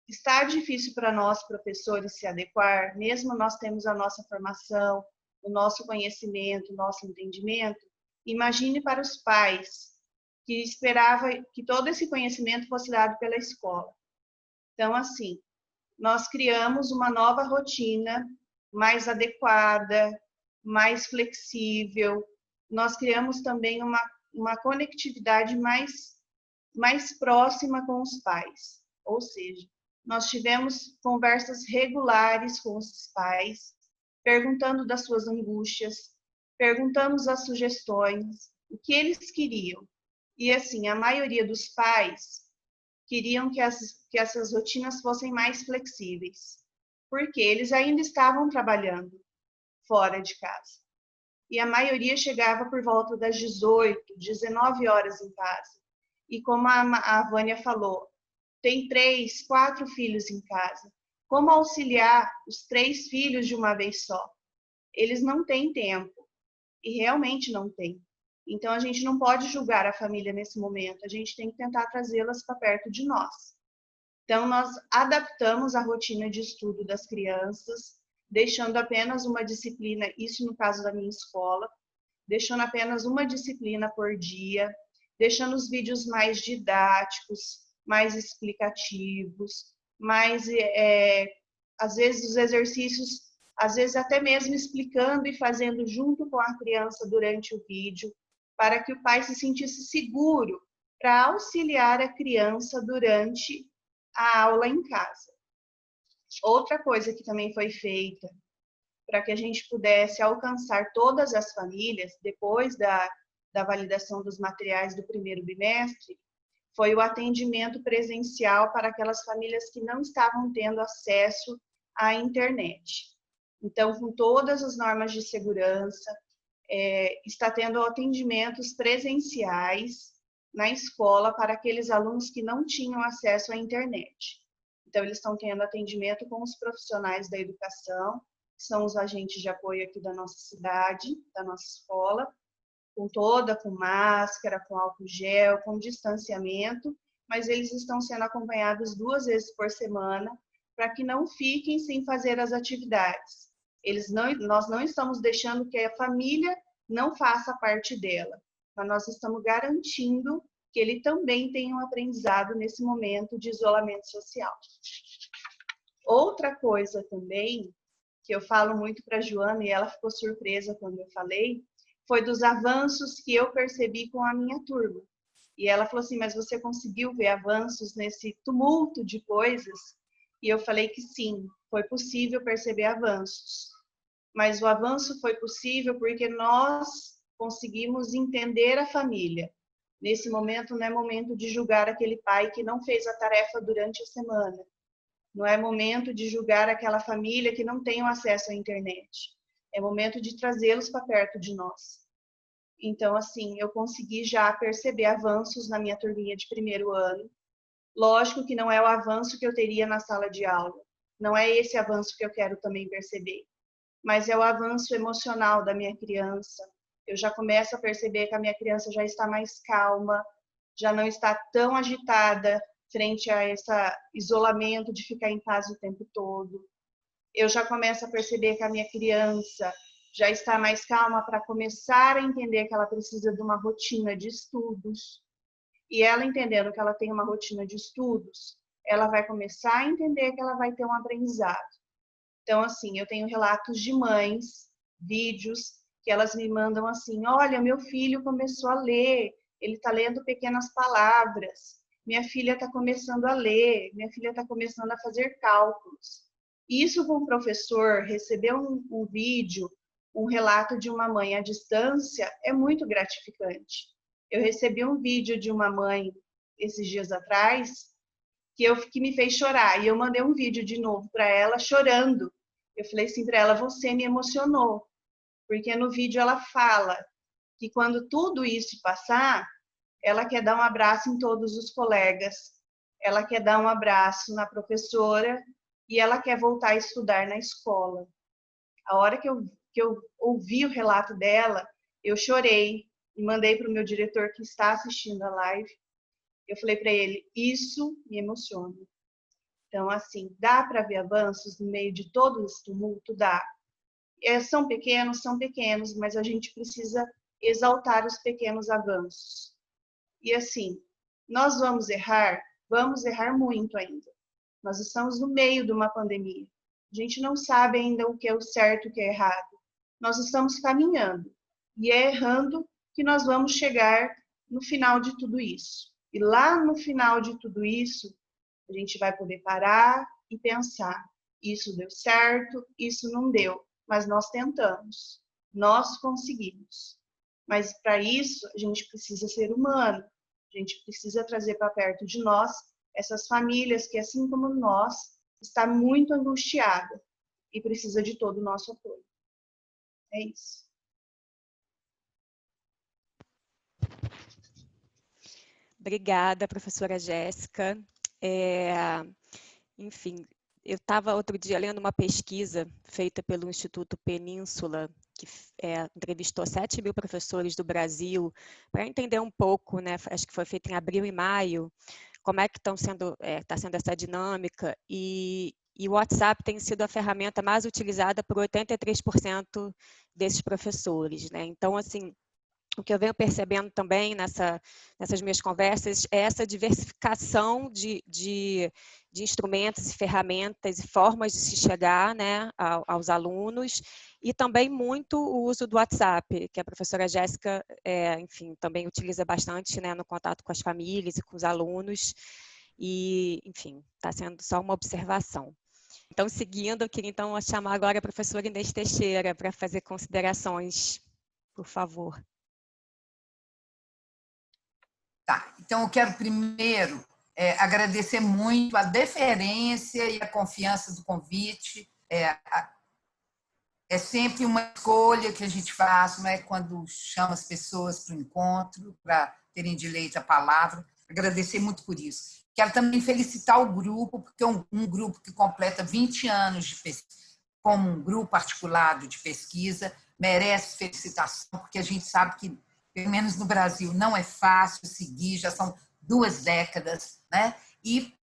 D: está difícil para nós, professores, se adequar, mesmo nós temos a nossa formação, o nosso conhecimento, o nosso entendimento. Imagine para os pais, que esperava que todo esse conhecimento fosse dado pela escola. Então, assim, nós criamos uma nova rotina mais adequada, mais flexível. Nós criamos também uma conectividade mais próxima com os pais. Ou seja, nós tivemos conversas regulares com os pais, perguntando das suas angústias, perguntamos as sugestões, o que eles queriam. E assim, a maioria dos pais queriam que essas rotinas fossem mais flexíveis, porque eles ainda estavam trabalhando fora de casa. E a maioria chegava por volta das 18, 19 horas em casa. E como a Vânia falou, tem 3, 4 filhos em casa. Como auxiliar os 3 filhos de uma vez só? Eles não têm tempo, e realmente não têm. Então, a gente não pode julgar a família nesse momento, a gente tem que tentar trazê-las para perto de nós. Então, nós adaptamos a rotina de estudo das crianças, deixando apenas uma disciplina, isso no caso da minha escola, deixando apenas uma disciplina por dia, deixando os vídeos mais didáticos, mais explicativos, às vezes os exercícios, às vezes até mesmo explicando e fazendo junto com a criança durante o vídeo, para que o pai se sentisse seguro para auxiliar a criança durante a aula em casa. Outra coisa que também foi feita para que a gente pudesse alcançar todas as famílias depois da validação dos materiais do primeiro bimestre, foi o atendimento presencial para aquelas famílias que não estavam tendo acesso à internet. Então, com todas as normas de segurança, está tendo atendimentos presenciais na escola para aqueles alunos que não tinham acesso à internet. Então, eles estão tendo atendimento com os profissionais da educação, que são os agentes de apoio aqui da nossa cidade, da nossa escola, com máscara, com álcool gel, com distanciamento, mas eles estão sendo acompanhados 2 vezes por semana para que não fiquem sem fazer as atividades. Nós não estamos deixando que a família não faça parte dela, mas nós estamos garantindo que ele também tenha um aprendizado nesse momento de isolamento social. Outra coisa também, que eu falo muito para a Joana, e ela ficou surpresa quando eu falei, foi dos avanços que eu percebi com a minha turma. E ela falou assim, mas você conseguiu ver avanços nesse tumulto de coisas? E eu falei que sim, foi possível perceber avanços. Mas o avanço foi possível porque nós conseguimos entender a família. Nesse momento não é momento de julgar aquele pai que não fez a tarefa durante a semana. Não é momento de julgar aquela família que não tem acesso à internet. É momento de trazê-los para perto de nós. Então, assim, eu consegui já perceber avanços na minha turminha de primeiro ano. Lógico que não é o avanço que eu teria na sala de aula. Não é esse avanço que eu quero também perceber. Mas é o avanço emocional da minha criança. Eu já começo a perceber que a minha criança já está mais calma, já não está tão agitada frente a esse isolamento de ficar em casa o tempo todo. Eu já começo a perceber que a minha criança já está mais calma para começar a entender que ela precisa de uma rotina de estudos. E ela entendendo que ela tem uma rotina de estudos, ela vai começar a entender que ela vai ter um aprendizado. Então, assim, eu tenho relatos de mães, vídeos, que elas me mandam assim, olha, meu filho começou a ler, ele está lendo pequenas palavras, minha filha está começando a ler, minha filha está começando a fazer cálculos. Isso com o professor, receber um vídeo, um relato de uma mãe à distância, é muito gratificante. Eu recebi um vídeo de uma mãe, esses dias atrás, que me fez chorar, e eu mandei um vídeo de novo para ela, chorando. Eu falei assim para ela, você me emocionou, porque no vídeo ela fala que quando tudo isso passar, ela quer dar um abraço em todos os colegas, ela quer dar um abraço na professora e ela quer voltar a estudar na escola. A hora que eu ouvi o relato dela, eu chorei, e mandei para o meu diretor que está assistindo a live. Eu falei para ele, isso me emociona. Então, assim, dá para ver avanços no meio de todo esse tumulto? Dá. São pequenos, mas a gente precisa exaltar os pequenos avanços. E assim, nós vamos errar muito ainda. Nós estamos no meio de uma pandemia. A gente não sabe ainda o que é o certo e o que é errado. Nós estamos caminhando. E é errando que nós vamos chegar no final de tudo isso. E lá no final de tudo isso, a gente vai poder parar e pensar. Isso deu certo, isso não deu. Mas nós tentamos. Nós conseguimos. Mas para isso, a gente precisa ser humano. A gente precisa trazer para perto de nós essas famílias que, assim como nós, está muito angustiada e precisa de todo o nosso apoio. É isso.
B: Obrigada, professora Jéssica. Enfim, eu estava outro dia lendo uma pesquisa feita pelo Instituto Península, que entrevistou 7.000 professores do Brasil, para entender um pouco, né, acho que foi feita em abril e maio, como é que está sendo essa dinâmica, e o WhatsApp tem sido a ferramenta mais utilizada por 83% desses professores, né? Então, assim, o que eu venho percebendo também nessas minhas conversas é essa diversificação de instrumentos e ferramentas e formas de se chegar, né, aos alunos, e também muito o uso do WhatsApp, que a professora Jéssica, enfim, também utiliza bastante, né, no contato com as famílias e com os alunos, e, enfim, está sendo só uma observação. Então, seguindo, eu queria então chamar agora a professora Inês Teixeira para fazer considerações, por favor.
E: Tá, então eu quero primeiro agradecer muito a deferência e a confiança do convite. É sempre uma escolha que a gente faz, não é, quando chama as pessoas para o encontro, para terem direito à palavra. Agradecer muito por isso. Quero também felicitar o grupo, porque é um grupo que completa 20 anos de pesquisa, como um grupo articulado de pesquisa, merece felicitação, porque a gente sabe que, pelo menos no Brasil, não é fácil seguir, já são 2 décadas, né? E,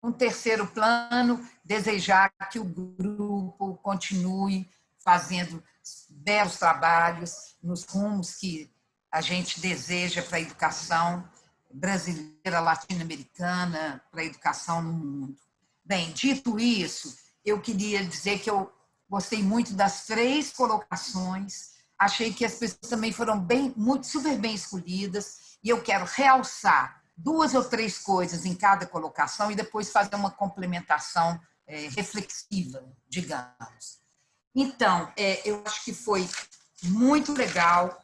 E: um terceiro plano, desejar que o grupo continue fazendo belos trabalhos nos rumos que a gente deseja para a educação brasileira, latino-americana, para a educação no mundo. Bem, dito isso, eu queria dizer que eu gostei muito das 3 colocações. Achei que as pessoas também foram super bem escolhidas, e eu quero realçar 2 ou 3 coisas em cada colocação e depois fazer uma complementação reflexiva, digamos. Então, eu acho que foi muito legal,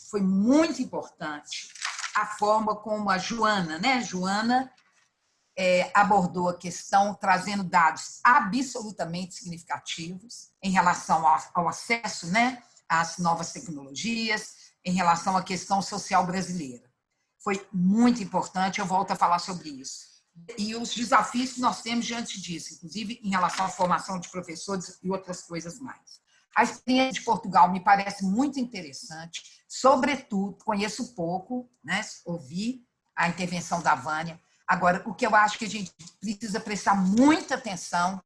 E: foi muito importante a forma como a Joana, né? Joana abordou a questão trazendo dados absolutamente significativos em relação ao acesso, né, às novas tecnologias, em relação à questão social brasileira. Foi muito importante, eu volto a falar sobre isso. E os desafios que nós temos diante disso, inclusive em relação à formação de professores e outras coisas mais. A experiência de Portugal me parece muito interessante, sobretudo, conheço pouco, né, ouvi a intervenção da Vânia. Agora, o que eu acho que a gente precisa prestar muita atenção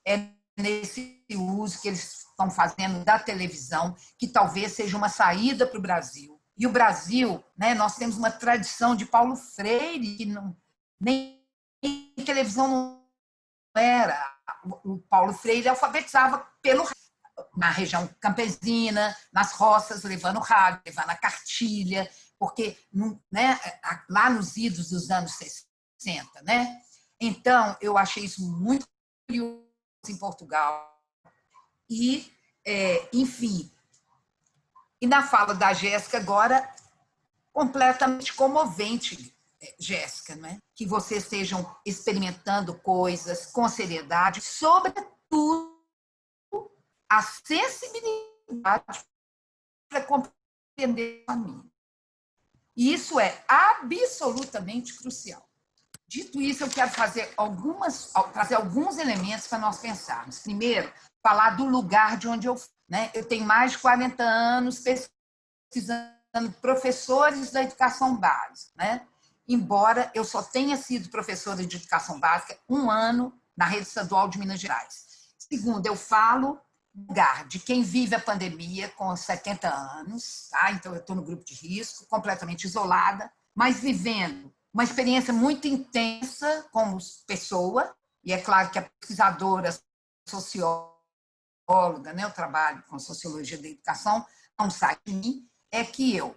E: é nesse uso que eles estão fazendo da televisão, que talvez seja uma saída para o Brasil. E o Brasil, né, nós temos uma tradição de Paulo Freire, que nem televisão não era. O Paulo Freire alfabetizava na região campesina, nas roças, levando rádio, levando a cartilha, porque, né, lá nos idos dos anos 60, né? Então, eu achei isso muito curioso em Portugal. E, enfim, e na fala da Jéssica agora, completamente comovente, Jéssica, né? Que vocês estejam experimentando coisas com seriedade, sobretudo a sensibilidade para compreender a família. E isso é absolutamente crucial. Dito isso, eu quero trazer alguns elementos para nós pensarmos. Primeiro, falar do lugar de onde eu tenho mais de 40 anos pesquisando professores da educação básica, né? Embora eu só tenha sido professora de educação básica 1 ano na rede estadual de Minas Gerais. Segundo, eu falo lugar de quem vive a pandemia com 70 anos, tá? Então eu estou no grupo de risco, completamente isolada, mas vivendo uma experiência muito intensa como pessoa, e é claro que a pesquisadora, socióloga, né, eu trabalho com sociologia da educação, não sai de mim, é que eu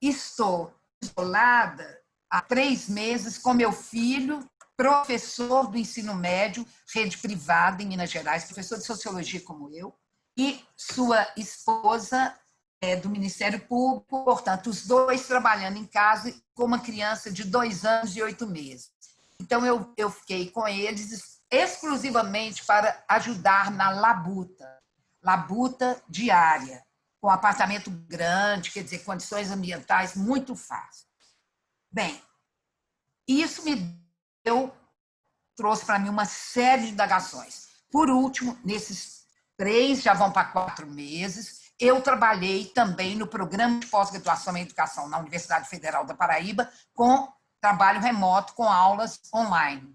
E: estou isolada há 3 meses com meu filho, professor do ensino médio, rede privada em Minas Gerais, professor de sociologia como eu, e sua esposa do Ministério Público, portanto, os dois trabalhando em casa com uma criança de 2 anos e 8 meses. Então, eu fiquei com eles exclusivamente para ajudar na labuta diária, com apartamento grande, quer dizer, condições ambientais muito fáceis. Bem, isso trouxe para mim uma série de indagações. Por último, nesses 3, já vão para 4 meses, eu trabalhei também no programa de pós-graduação em educação na Universidade Federal da Paraíba, com trabalho remoto, com aulas online.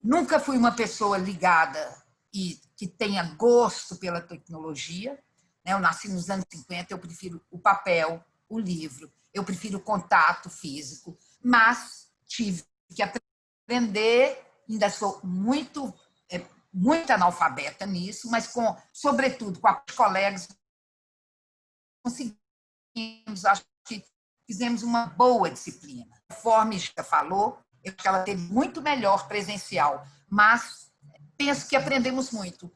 E: Nunca fui uma pessoa ligada e que tenha gosto pela tecnologia. Eu nasci nos anos 50, eu prefiro o papel, o livro, eu prefiro o contato físico, mas tive que aprender, ainda sou muito analfabeta nisso, mas, sobretudo, com os colegas, conseguimos, acho que fizemos uma boa disciplina. Conforme já falou, eu acho que ela teve muito melhor presencial, mas penso que aprendemos muito.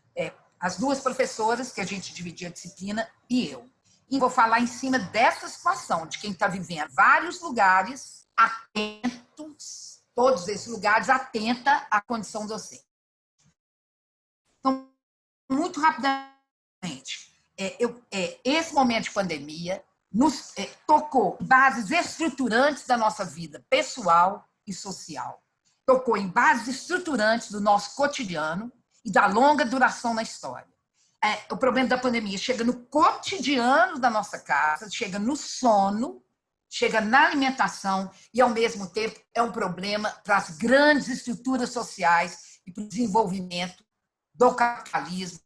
E: As 2 professoras, que a gente dividia a disciplina, e eu. E vou falar em cima dessa situação, de quem está vivendo em vários lugares, atentos, todos esses lugares, atenta à condição docente. Então, muito rapidamente, esse momento de pandemia nos tocou em bases estruturantes da nossa vida pessoal e social. Tocou em bases estruturantes do nosso cotidiano e da longa duração na história. O problema da pandemia chega no cotidiano da nossa casa, chega no sono, chega na alimentação e, ao mesmo tempo, é um problema para as grandes estruturas sociais e para o desenvolvimento do capitalismo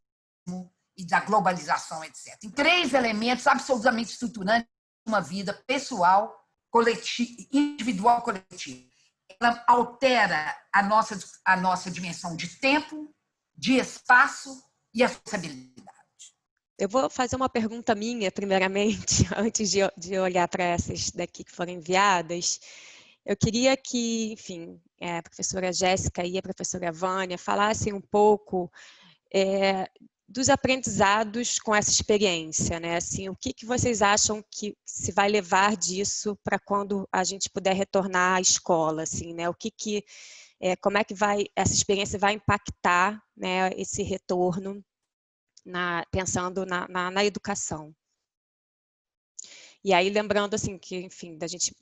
E: e da globalização, etc. Tem 3 elementos absolutamente estruturantes de uma vida pessoal, coletiva, individual, coletiva. Ela altera a nossa dimensão de tempo, de espaço e a responsabilidade.
B: Eu vou fazer uma pergunta minha, primeiramente, antes de olhar para essas daqui que foram enviadas. Eu queria que, enfim, a professora Jéssica e a professora Vânia falassem um pouco dos aprendizados com essa experiência, né? Assim, o que vocês acham que se vai levar disso para quando a gente puder retornar à escola, assim, né? Como é que essa experiência vai impactar, né, esse retorno, pensando na educação? E aí, lembrando, assim, que, enfim, da gente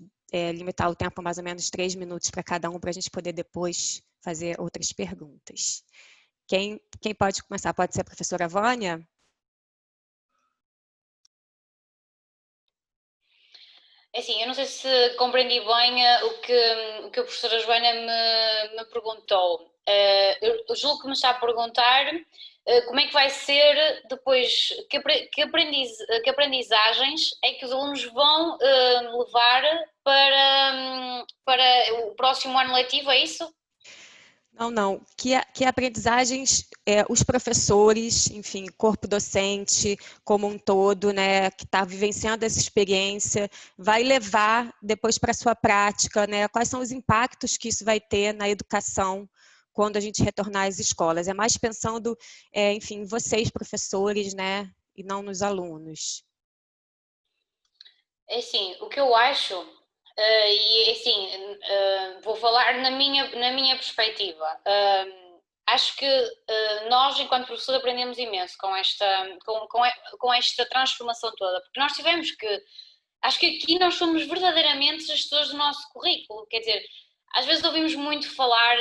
B: limitar o tempo mais ou menos 3 minutos para cada um, para a gente poder depois fazer outras perguntas. Quem pode começar? Pode ser a professora Vânia?
C: Assim, eu não sei se compreendi bem o que a professora Joana me perguntou. Eu julgo que me está a perguntar como é que vai ser depois, que aprendizagens é que os alunos vão levar para o próximo ano letivo, é isso?
B: Não. Que aprendizagens os professores, enfim, corpo docente como um todo, né, que está vivenciando essa experiência, vai levar depois para a sua prática, né? Quais são os impactos que isso vai ter na educação quando a gente retornar às escolas? É mais pensando, enfim, vocês, professores, né, e não nos alunos.
C: É assim, o que eu acho, e assim, vou falar na minha perspectiva. Acho que nós, enquanto professores, aprendemos imenso com esta transformação toda, porque nós tivemos que. Acho que aqui nós somos verdadeiramente gestores do nosso currículo, quer dizer, às vezes ouvimos muito falar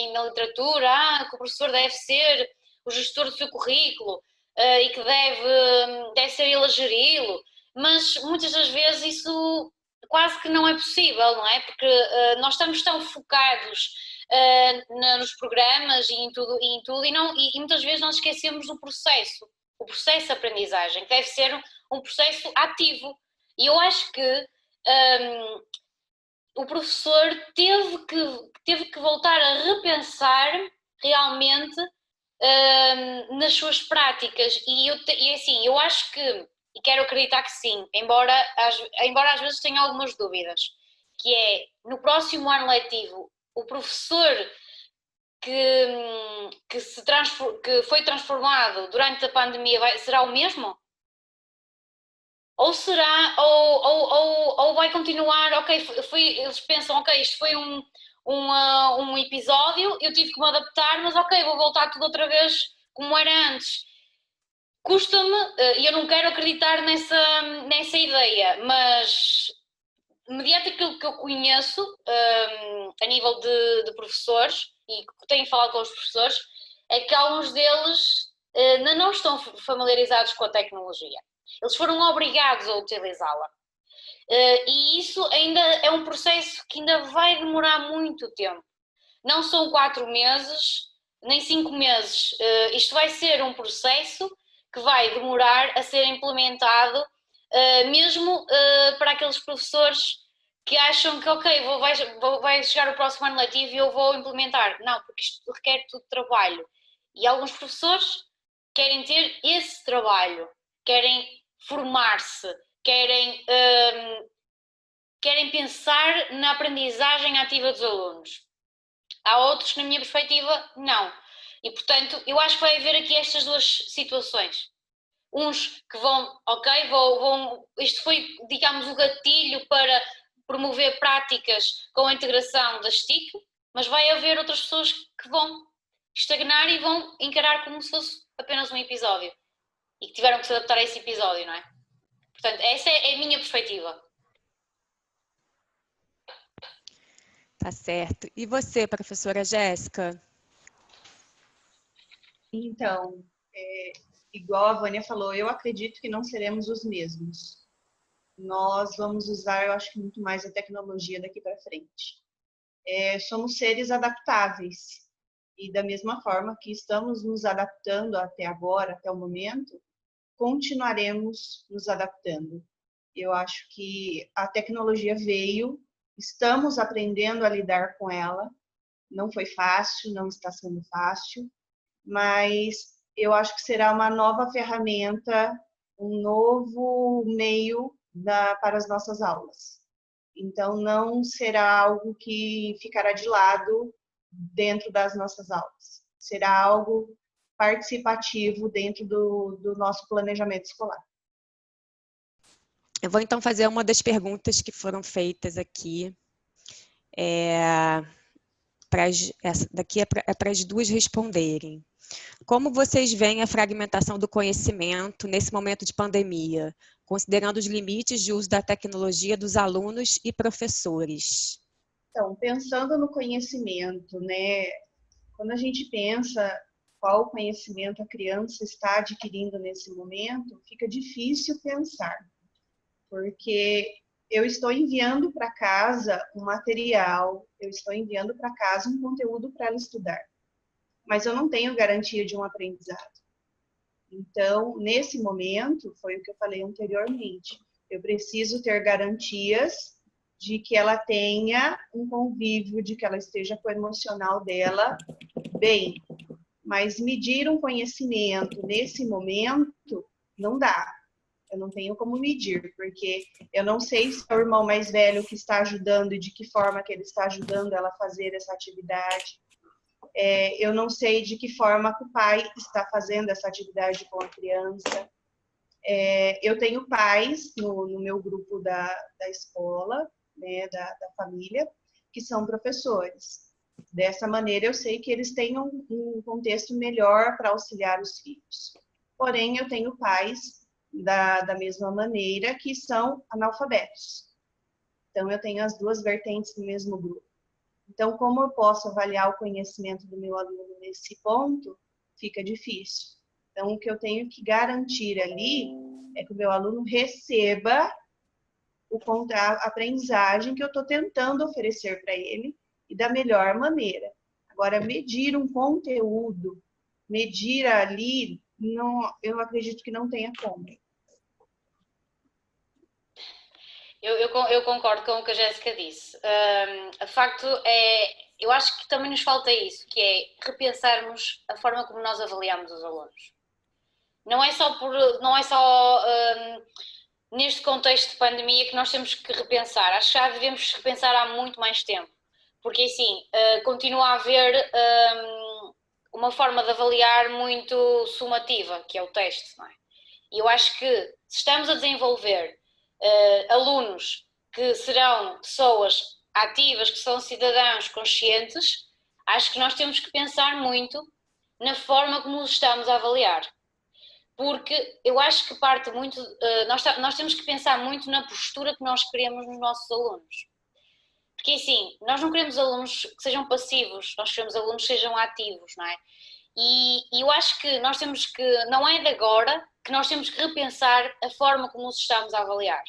C: na literatura, que o professor deve ser o gestor do seu currículo e que deve ser ele a geri-lo. mas muitas das vezes isso quase que não é possível, não é? Porque nós estamos tão focados nos programas e em tudo, e muitas vezes nós esquecemos o processo de aprendizagem, que deve ser um processo ativo. E eu acho que o professor teve que voltar a repensar realmente nas suas práticas. E assim, eu acho que, e quero acreditar que sim, embora às vezes tenha algumas dúvidas, que é, no próximo ano letivo, o professor que foi transformado durante a pandemia será o mesmo? Ou será, ou vai continuar, ok, eles pensam, ok, isto foi um episódio, eu tive que me adaptar, mas ok, vou voltar tudo outra vez como era antes. Custa-me, e eu não quero acreditar nessa ideia, mas mediante aquilo que eu conheço, a nível de professores, e que tenho falado com os professores, é que alguns deles ainda não estão familiarizados com a tecnologia. Eles foram obrigados a utilizá-la. E isso ainda é um processo que ainda vai demorar muito tempo. Não são 4 meses, nem 5 meses. Isto vai ser um processo que vai demorar a ser implementado, mesmo para aqueles professores que acham que, ok, vai chegar o próximo ano letivo e eu vou implementar. Não, porque isto requer tudo trabalho. E alguns professores querem ter esse trabalho, querem formar-se, querem pensar na aprendizagem ativa dos alunos. Há outros que, na minha perspectiva, não. E, portanto, eu acho que vai haver aqui estas duas situações. Uns que vão, ok, isto foi, digamos, o gatilho para promover práticas com a integração das TIC, mas vai haver outras pessoas que vão estagnar e vão encarar como se fosse apenas um episódio. E que tiveram que se adaptar a esse episódio, não é? Portanto, essa é a minha perspectiva.
B: Tá certo. E você, professora Jéssica?
D: Então, igual a Vânia falou, eu acredito que não seremos os mesmos. Nós vamos usar, eu acho que muito mais a tecnologia daqui para frente. Somos seres adaptáveis. E da mesma forma que estamos nos adaptando até agora, até o momento, continuaremos nos adaptando. Eu acho que a tecnologia veio, estamos aprendendo a lidar com ela. Não foi fácil, não está sendo fácil, mas eu acho que será uma nova ferramenta, um novo meio para as nossas aulas. Então, não será algo que ficará de lado dentro das nossas aulas. Será algo participativo dentro do nosso planejamento escolar.
B: Eu vou então fazer uma das perguntas que foram feitas aqui. Daqui é para as duas responderem. Como vocês veem a fragmentação do conhecimento nesse momento de pandemia, considerando os limites de uso da tecnologia dos alunos e professores?
D: Então, pensando no conhecimento, né? Quando a gente pensa qual conhecimento a criança está adquirindo nesse momento, fica difícil pensar, porque eu estou enviando para casa um material, eu estou enviando para casa um conteúdo para ela estudar, mas eu não tenho garantia de um aprendizado. Então, nesse momento, foi o que eu falei anteriormente, eu preciso ter garantias de que ela tenha um convívio, de que ela esteja com o emocional dela bem. Mas medir um conhecimento nesse momento não dá. Eu não tenho como medir, porque eu não sei se é o irmão mais velho que está ajudando e de que forma que ele está ajudando ela a fazer essa atividade. Eu não sei de que forma que o pai está fazendo essa atividade com a criança. Eu tenho pais no meu grupo da escola, né, da família, que são professores. Dessa maneira, eu sei que eles têm um contexto melhor para auxiliar os filhos. Porém, eu tenho pais da mesma maneira que são analfabetos. Então, eu tenho as duas vertentes do mesmo grupo. Então, como eu posso avaliar o conhecimento do meu aluno nesse ponto, fica difícil. Então, o que eu tenho que garantir ali é que o meu aluno receba a aprendizagem que eu estou tentando oferecer para ele e da melhor maneira. Agora, medir um conteúdo, medir ali, não, eu acredito que não tenha como.
C: Eu concordo com o que a Jéssica disse. De facto, eu acho que também nos falta isso, que é repensarmos a forma como nós avaliamos os alunos. Não é só neste contexto de pandemia que nós temos que repensar. Acho que já devemos repensar há muito mais tempo. Porque, assim, continua a haver uma forma de avaliar muito sumativa, que é o teste, não é? E eu acho que se estamos a desenvolver alunos que serão pessoas ativas, que são cidadãos conscientes, acho que nós temos que pensar muito na forma como os estamos a avaliar. Porque eu acho que parte muito, nós temos que pensar muito na postura que nós queremos nos nossos alunos. Porque assim, nós não queremos alunos que sejam passivos, nós queremos alunos que sejam ativos, não é? E eu acho que nós temos que, não é de agora, que nós temos que repensar a forma como os estamos a avaliar.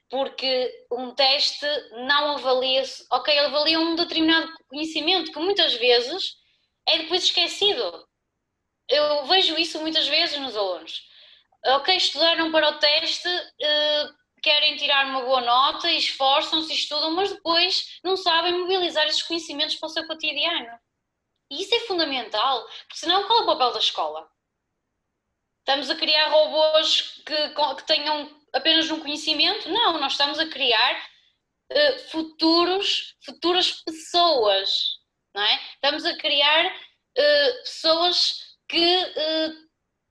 C: Porque um teste não avalia, ok, ele avalia um determinado conhecimento que muitas vezes é depois esquecido. Eu vejo isso muitas vezes nos alunos. Ok, estudaram para o teste, querem tirar uma boa nota, esforçam-se, estudam, mas depois não sabem mobilizar esses conhecimentos para o seu cotidiano. E isso é fundamental, porque senão qual é o papel da escola? Estamos a criar robôs que tenham apenas um conhecimento? Não, nós estamos a criar futuras pessoas, não é? Estamos a criar pessoas que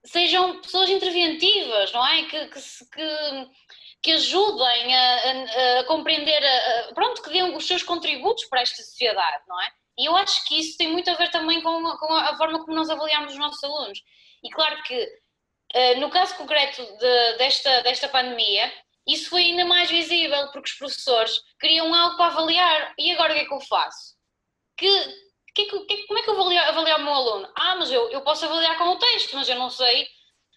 C: sejam pessoas interventivas, não é? Que ajudem a compreender, pronto, que dêem os seus contributos para esta sociedade, não é? E eu acho que isso tem muito a ver também com a forma como nós avaliamos os nossos alunos. E claro que, no caso concreto desta pandemia, isso foi ainda mais visível, porque os professores queriam algo para avaliar. E agora o que é que eu faço? Como é que eu vou avaliar o meu aluno? Mas eu posso avaliar com o texto, mas eu não sei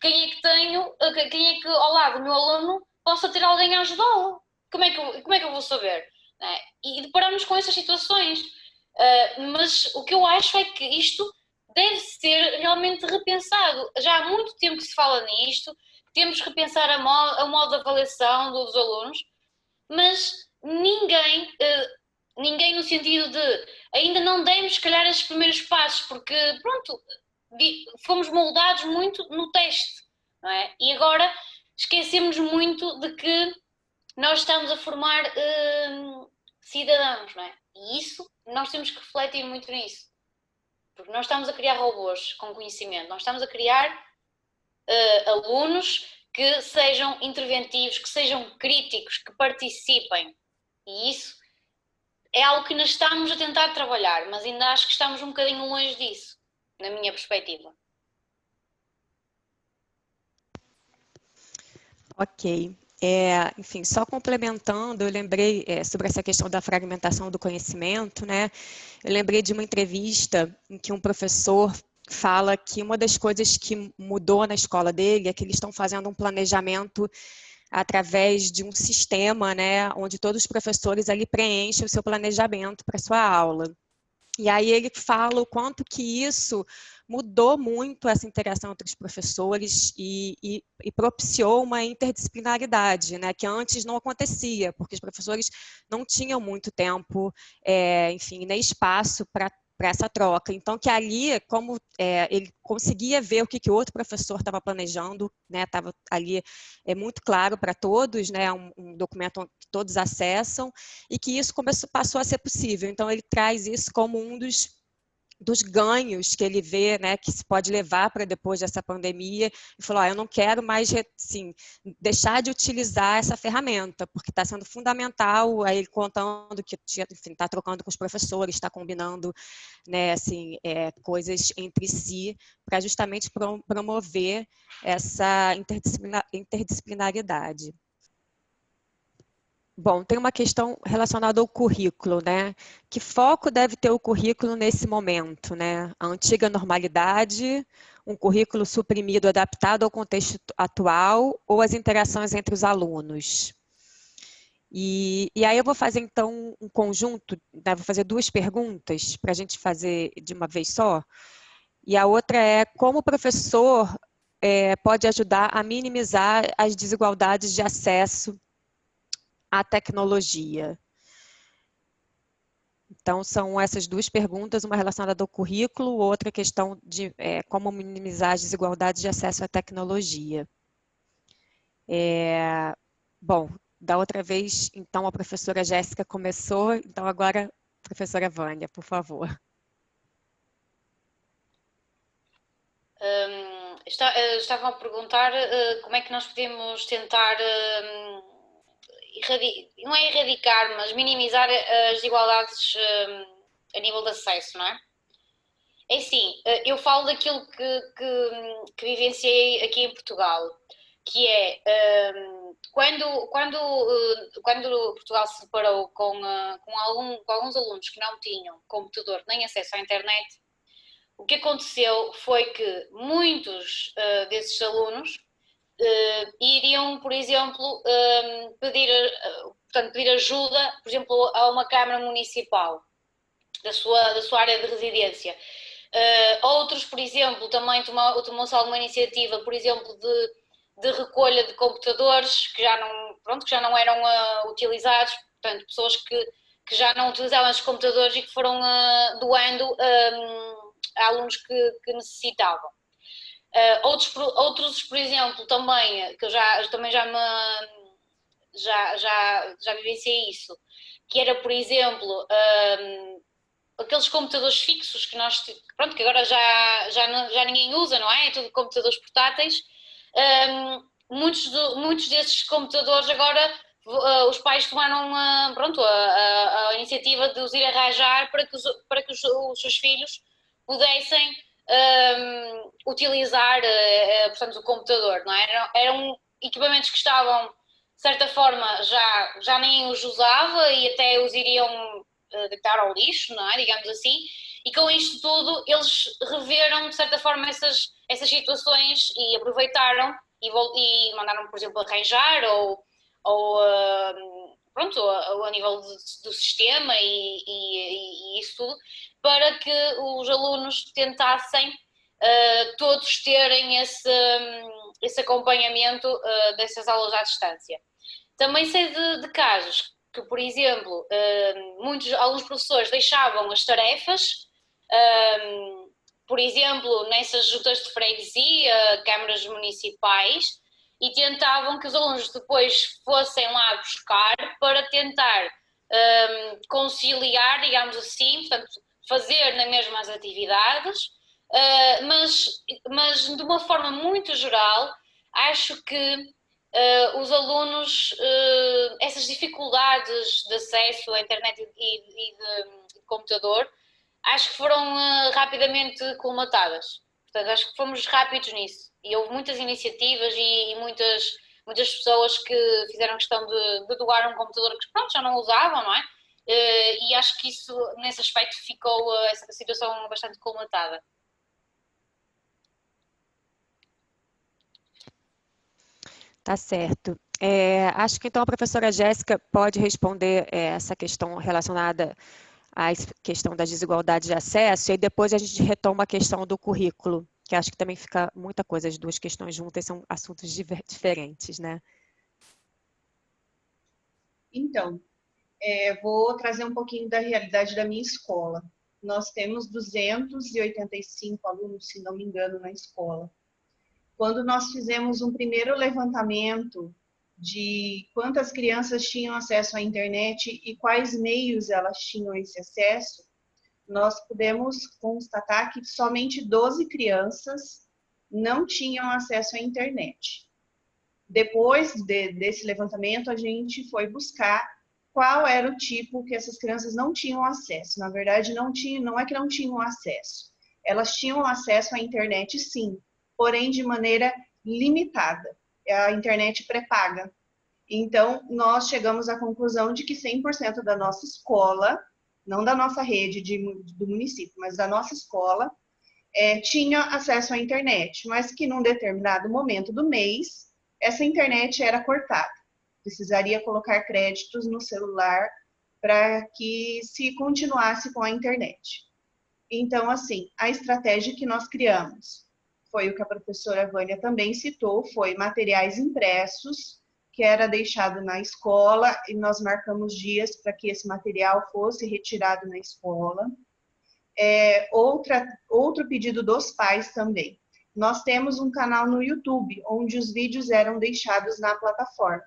C: quem é que ao lado do meu aluno possa ter alguém a ajudá-lo. Como é que eu vou saber? E deparamos com essas situações. Mas o que eu acho é que isto deve ser realmente repensado. Já há muito tempo que se fala nisto, temos que repensar a modo de avaliação dos alunos, mas ninguém no sentido de ainda não demos, se calhar, esses primeiros passos, porque, pronto, fomos moldados muito no teste, não é? E agora esquecemos muito de que nós estamos a formar cidadãos, não é? E isso, nós temos que refletir muito nisso. Porque nós estamos a criar robôs com conhecimento, nós estamos a criar alunos que sejam interventivos, que sejam críticos, que participem. E isso é algo que nós estamos a tentar trabalhar, mas ainda acho que estamos um bocadinho longe disso, na minha perspectiva.
B: Ok. Enfim, só complementando, eu lembrei sobre essa questão da fragmentação do conhecimento, né? Eu lembrei de uma entrevista em que um professor fala que uma das coisas que mudou na escola dele é que eles estão fazendo um planejamento através de um sistema, né, onde todos os professores ali preenchem o seu planejamento para a sua aula. E aí ele fala o quanto que isso mudou muito essa interação entre os professores e propiciou uma interdisciplinaridade, né, que antes não acontecia, porque os professores não tinham muito tempo, enfim, nem espaço para essa troca. Então, que ali, como ele conseguia ver o que o outro professor estava planejando, né, estava ali muito claro para todos, né, um documento que todos acessam, e que isso passou a ser possível. Então, ele traz isso como um dos ganhos que ele vê, né, que se pode levar para depois dessa pandemia, e falou, eu não quero mais assim, deixar de utilizar essa ferramenta, porque está sendo fundamental, aí ele contando que está trocando com os professores, está combinando, né, assim, coisas entre si, para justamente promover essa interdisciplinaridade. Bom, tem uma questão relacionada ao currículo, né? Que foco deve ter o currículo nesse momento, né? A antiga normalidade, um currículo suprimido, adaptado ao contexto atual ou as interações entre os alunos? E aí eu vou fazer, então, um conjunto, né? Vou fazer duas perguntas para a gente fazer de uma vez só. E a outra é como o professor pode ajudar a minimizar as desigualdades de acesso à tecnologia. Então, são essas duas perguntas, uma relacionada ao currículo, outra questão de como minimizar as desigualdades de acesso à tecnologia. Bom, da outra vez, então, a professora Jéssica começou, então agora, professora Vânia, por favor.
C: Estavam a perguntar como é que nós podemos tentar, não é erradicar, mas minimizar as desigualdades a nível de acesso, não é? É assim, eu falo daquilo que vivenciei aqui em Portugal, que é quando Portugal se deparou com alguns alunos que não tinham computador nem acesso à internet. O que aconteceu foi que muitos desses alunos iriam, por exemplo, pedir ajuda, por exemplo, a uma Câmara Municipal da sua área de residência. Outros, por exemplo, também tomou-se alguma iniciativa, por exemplo, de recolha de computadores que já não eram utilizados, portanto, pessoas que já não utilizavam os computadores e que foram doando a alunos que necessitavam. Outros, por exemplo, também, que eu também já vivenciei isso, que era, por exemplo, aqueles computadores fixos que que agora já ninguém usa, não é? É tudo computadores portáteis. Muitos desses computadores agora os pais tomaram a iniciativa de os ir arranjar para que os seus filhos pudessem utilizar portanto, o computador, não é? Eram equipamentos que estavam, de certa forma, já nem os usava e até os iriam deitar ao lixo, não é? Digamos assim, e com isto tudo eles reveram, de certa forma, essas situações e aproveitaram e mandaram, por exemplo, arranjar ou a nível do sistema e isso tudo, para que os alunos tentassem todos terem esse acompanhamento dessas aulas à distância. Também sei de casos que, por exemplo, alguns professores deixavam as tarefas, por exemplo, nessas juntas de freguesia, câmaras municipais, e tentavam que os alunos depois fossem lá buscar para tentar conciliar, digamos assim, portanto, fazer na mesma as atividades, mas de uma forma muito geral, acho que os alunos, essas dificuldades de acesso à internet e de computador, acho que foram rapidamente colmatadas. Portanto, acho que fomos rápidos nisso. E houve muitas iniciativas e muitas pessoas que fizeram questão de doar um computador que pronto, já não usavam, não é? E acho que isso, nesse aspecto, ficou essa situação bastante colmatada.
B: Tá certo. Acho que então a professora Jéssica pode responder essa questão relacionada à questão das desigualdades de acesso, e depois a gente retoma a questão do currículo, que acho que também fica muita coisa, as duas questões juntas são assuntos diferentes, né?
D: Então, vou trazer um pouquinho da realidade da minha escola. Nós temos 285 alunos, se não me engano, na escola. Quando nós fizemos um primeiro levantamento de quantas crianças tinham acesso à internet e quais meios elas tinham esse acesso, nós pudemos constatar que somente 12 crianças não tinham acesso à internet. Depois desse levantamento, a gente foi buscar qual era o tipo que essas crianças não tinham acesso. Na verdade, não é que não tinham acesso. Elas tinham acesso à internet, sim, porém de maneira limitada. É a internet pré-paga. Então, nós chegamos à conclusão de que 100% da nossa escola, não da nossa rede do município, mas da nossa escola, tinha acesso à internet, mas que num determinado momento do mês, essa internet era cortada. Precisaria colocar créditos no celular para que se continuasse com a internet. Então, assim, a estratégia que nós criamos foi o que a professora Vânia também citou, foi materiais impressos, que era deixado na escola, e nós marcamos dias para que esse material fosse retirado na escola. Outro pedido dos pais também. Nós temos um canal no YouTube, onde os vídeos eram deixados na plataforma.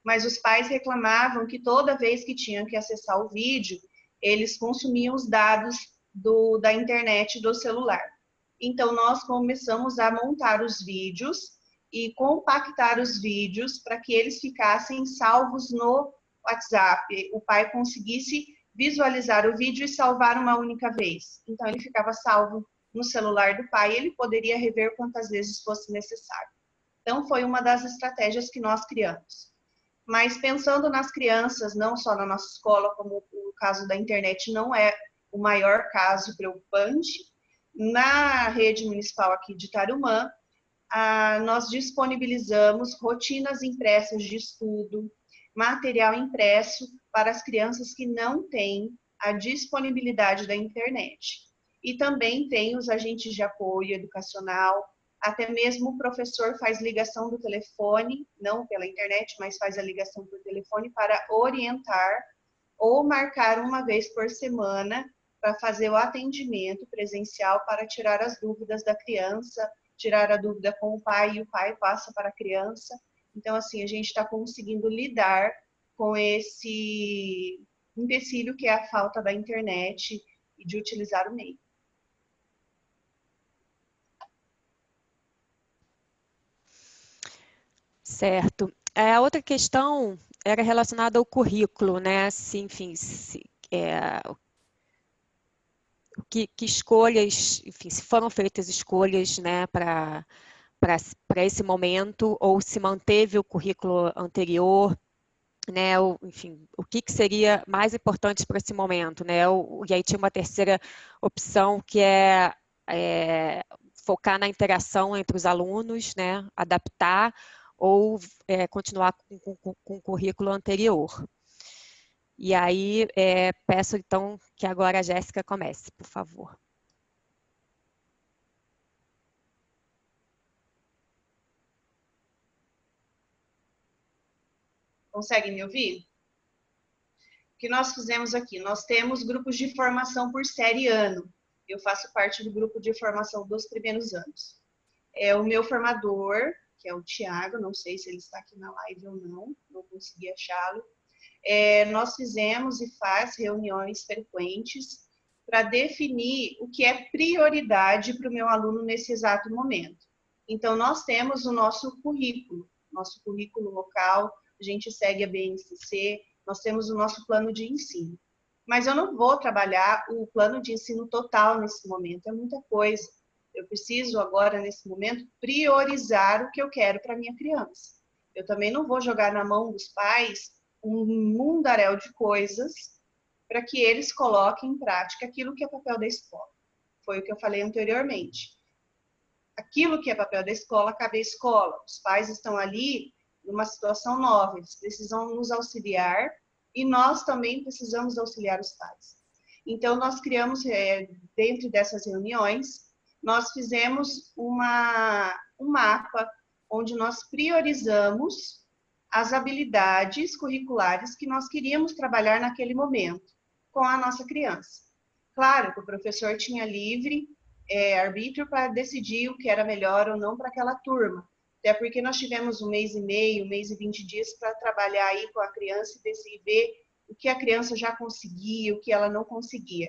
D: Mas os pais reclamavam que toda vez que tinham que acessar o vídeo, eles consumiam os dados da internet do celular. Então, nós começamos a montar os vídeos e compactar os vídeos para que eles ficassem salvos no WhatsApp. O pai conseguisse visualizar o vídeo e salvar uma única vez. Então, ele ficava salvo no celular do pai e ele poderia rever quantas vezes fosse necessário. Então, foi uma das estratégias que nós criamos. Mas pensando nas crianças, não só na nossa escola, como o caso da internet não é o maior caso preocupante, na rede municipal aqui de Tarumã, nós disponibilizamos rotinas impressas de estudo, material impresso para as crianças que não têm a disponibilidade da internet. E também tem os agentes de apoio educacional, até mesmo o professor faz ligação do telefone, não pela internet, mas faz a ligação por telefone para orientar ou marcar uma vez por semana para fazer o atendimento presencial para tirar as dúvidas da criança, tirar a dúvida com o pai e o pai passa para a criança. Então, assim, a gente está conseguindo lidar com esse empecilho que é a falta da internet e de utilizar o meio.
B: Certo. A outra questão era relacionada ao currículo, né? Se, enfim, que escolhas, enfim, se foram feitas escolhas, né, para esse momento, ou se manteve o currículo anterior, né, enfim, o que seria mais importante para esse momento, né? E aí tinha uma terceira opção que é focar na interação entre os alunos, né, adaptar ou continuar com o currículo anterior. E aí, peço então que agora a Jéssica comece, por favor.
D: Conseguem me ouvir? O que nós fizemos aqui? Nós temos grupos de formação por série e ano. Eu faço parte do grupo de formação dos primeiros anos. O meu formador, que é o Tiago, não sei se ele está aqui na live ou não consegui achá-lo. Nós fizemos e faz reuniões frequentes para definir o que é prioridade para o meu aluno nesse exato momento. Então, nós temos o nosso currículo local, a gente segue a BNCC, nós temos o nosso plano de ensino. Mas eu não vou trabalhar o plano de ensino total nesse momento, é muita coisa. Eu preciso agora, nesse momento, priorizar o que eu quero para a minha criança. Eu também não vou jogar na mão dos pais um mundaréu de coisas para que eles coloquem em prática aquilo que é papel da escola. Foi o que eu falei anteriormente. Aquilo que é papel da escola, cabe à escola. Os pais estão ali numa situação nova, eles precisam nos auxiliar e nós também precisamos auxiliar os pais. Então, nós criamos, dentro dessas reuniões, nós fizemos um mapa onde nós priorizamos as habilidades curriculares que nós queríamos trabalhar naquele momento com a nossa criança. Claro que o professor tinha livre arbítrio para decidir o que era melhor ou não para aquela turma, até porque nós tivemos 1 mês e meio, 1 mês e 20 dias para trabalhar aí com a criança e decidir ver o que a criança já conseguia, o que ela não conseguia.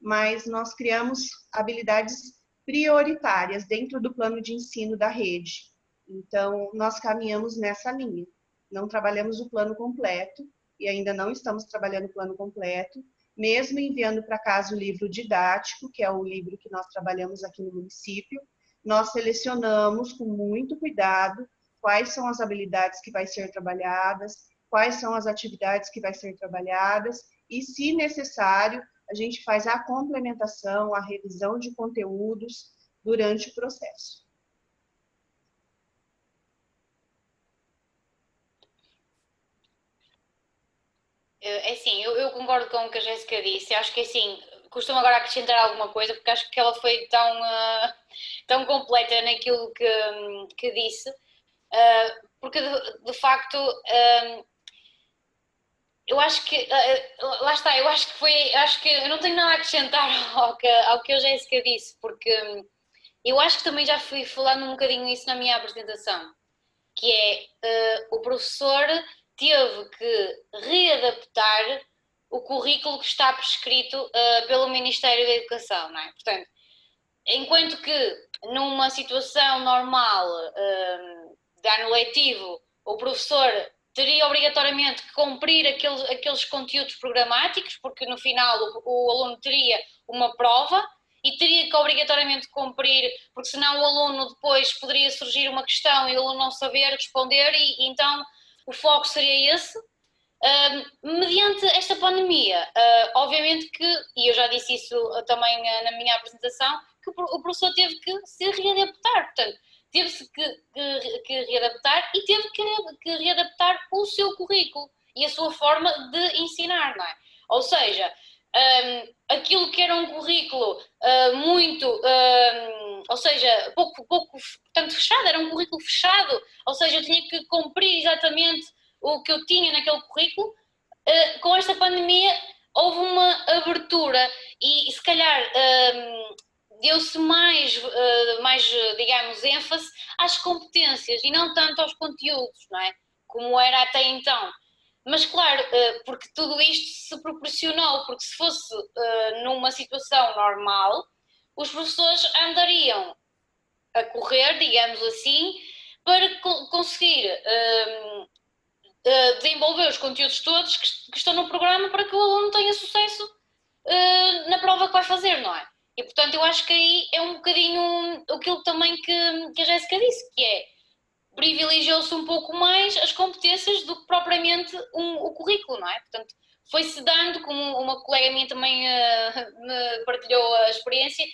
D: Mas nós criamos habilidades prioritárias dentro do plano de ensino da rede. Então, nós caminhamos nessa linha. Não trabalhamos o plano completo e ainda não estamos trabalhando o plano completo, mesmo enviando para casa o livro didático, que é o livro que nós trabalhamos aqui no município. Nós selecionamos com muito cuidado, quais são as habilidades que vai ser trabalhadas, quais são as atividades que vai ser trabalhadas e, se necessário, a gente faz a complementação, a revisão de conteúdos durante o processo.
C: É assim, eu concordo com o que a Jéssica disse. Acho que assim, costumo agora acrescentar alguma coisa, porque acho que ela foi tão completa naquilo que disse, porque de facto eu acho que lá está, acho que eu não tenho nada a acrescentar ao que a Jéssica disse, porque eu acho que também já fui falando um bocadinho isso na minha apresentação, que é o professor teve que readaptar o currículo que está prescrito pelo Ministério da Educação, não é? Portanto, enquanto que numa situação normal de ano letivo, o professor teria obrigatoriamente que cumprir aqueles conteúdos programáticos, porque no final o aluno teria uma prova e teria que obrigatoriamente cumprir, porque senão o aluno depois poderia surgir uma questão e o aluno não saber responder e então o foco seria esse. Mediante esta pandemia, obviamente que, e eu já disse isso também na minha apresentação, que o professor teve que se readaptar, portanto, teve-se que readaptar e teve que readaptar o seu currículo e a sua forma de ensinar, não é? Ou seja, aquilo que era um currículo muito, ou seja, pouco, portanto, fechado, era um currículo fechado, ou seja, eu tinha que cumprir exatamente o que eu tinha naquele currículo. Com esta pandemia houve uma abertura e se calhar deu-se mais, digamos, ênfase às competências e não tanto aos conteúdos, não é? Como era até então. Mas claro, porque tudo isto se proporcionou, porque se fosse numa situação normal, os professores andariam a correr, digamos assim, para conseguir desenvolver os conteúdos todos que estão no programa para que o aluno tenha sucesso na prova que vai fazer, não é? E portanto eu acho que aí é um bocadinho aquilo também que a Jéssica disse, que é privilegiou-se um pouco mais as competências do que propriamente o currículo, não é? Portanto, foi-se dando, como uma colega minha também me partilhou a experiência,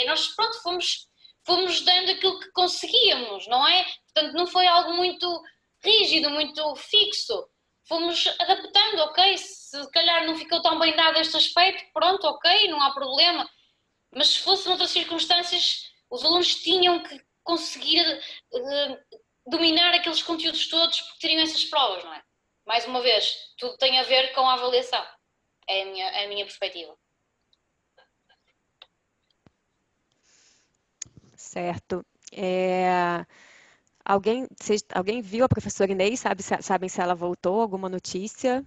C: nós pronto, fomos dando aquilo que conseguíamos, não é? Portanto, não foi algo muito rígido, muito fixo. Fomos adaptando, ok? Se calhar não ficou tão bem dado este aspecto, pronto, ok, não há problema. Mas se fosse noutras circunstâncias, os alunos tinham que conseguir dominar aqueles conteúdos todos porque teriam essas provas, não é? Mais uma vez, tudo tem a ver com a avaliação. É a minha perspectiva.
B: Certo. Alguém viu a professora Inês? Sabem se ela voltou? Alguma notícia?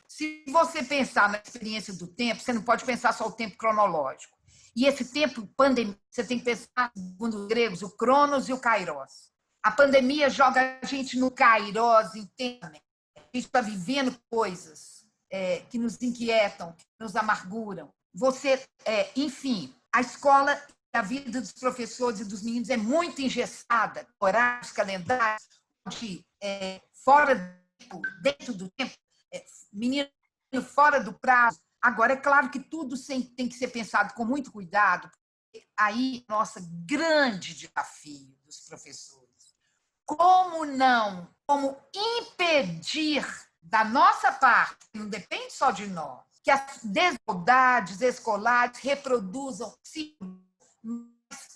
E: Se você pensar na experiência do tempo, você não pode pensar só o tempo cronológico. E esse tempo pandemia, você tem que pensar, segundo os gregos, o cronos e o kairos. A pandemia joga a gente no kairos intensamente. A gente está vivendo coisas que nos inquietam, que nos amarguram. Enfim, a escola, a vida dos professores e dos meninos é muito engessada, horários, calendários, fora do tempo, dentro do tempo, menino fora do prazo. Agora, é claro que tudo tem que ser pensado com muito cuidado. Aí, nosso grande desafio dos professores. Como impedir da nossa parte, não depende só de nós, que as desigualdades escolares reproduzam-se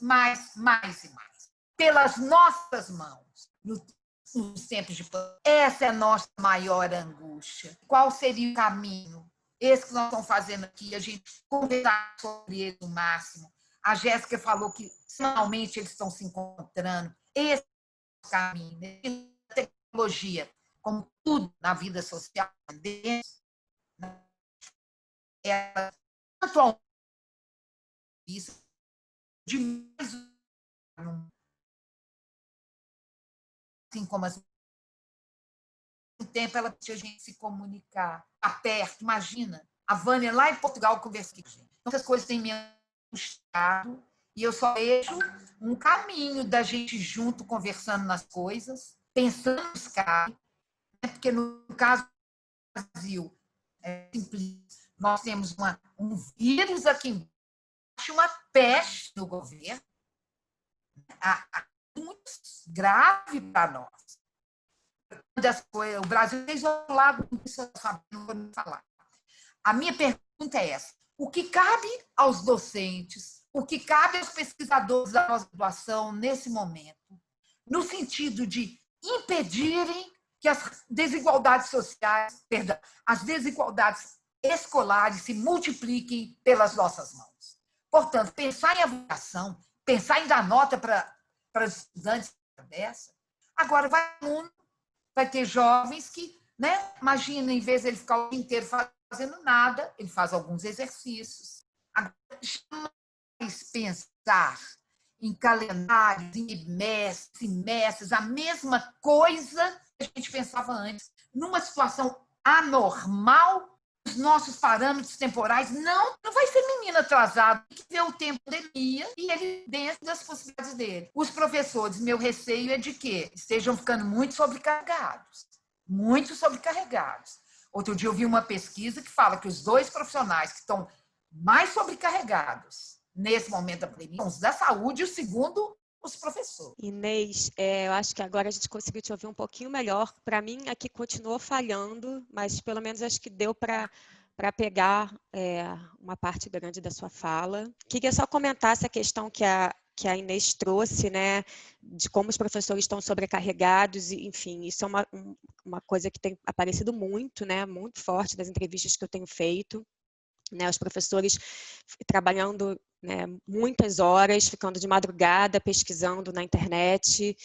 E: mais e mais, pelas nossas mãos, nos tempos de pandemia. Essa é a nossa maior angústia. Qual seria o caminho? Esse que nós estamos fazendo aqui, a gente conversar sobre ele o máximo. A Jéssica falou que, finalmente, eles estão se encontrando. Esse é o caminho. A tecnologia, como tudo na vida social, ela, tanto ao isso, demais, assim como assim, o tempo ela precisa a gente se comunicar, perto. Imagina, a Vânia lá em Portugal conversando com a gente. Então, essas coisas têm me angustiado e eu só vejo um caminho da gente junto conversando nas coisas, pensando em escala, né? Porque no caso do Brasil, é simples, nós temos um vírus aqui embaixo, uma peste no governo, muito grave para nós. O Brasil é isolado, não vou falar. A minha pergunta é essa: o que cabe aos docentes, o que cabe aos pesquisadores da pós-graduação nesse momento, no sentido de impedirem que as desigualdades sociais, perdão, as desigualdades escolares se multipliquem pelas nossas mãos? Portanto, pensar em avaliação, pensar em dar nota para os estudantes dessa. Agora, vai ter jovens que, né, imagina, em vez de ele ficar o dia inteiro fazendo nada, ele faz alguns exercícios. Agora, jamais pensar em calendários, em semestres, a mesma coisa que a gente pensava antes. Numa situação anormal, os nossos parâmetros temporais não vai ser menino atrasado, tem que ver o tempo da pandemia e ele dentro das possibilidades dele. Os professores, meu receio é de que estejam ficando muito sobrecarregados. Muito sobrecarregados. Outro dia eu vi uma pesquisa que fala que os 2 profissionais que estão mais sobrecarregados nesse momento da pandemia são os da saúde e o segundo, os professores.
B: Inês, eu acho que agora a gente conseguiu te ouvir um pouquinho melhor. Para mim, aqui continuou falhando, mas pelo menos acho que deu para pegar uma parte grande da sua fala. Queria só comentar essa questão que a Inês trouxe, né, de como os professores estão sobrecarregados, e, enfim, isso é uma coisa que tem aparecido muito, né, muito forte nas entrevistas que eu tenho feito, né, os professores trabalhando, né, muitas horas, ficando de madrugada, pesquisando na internet,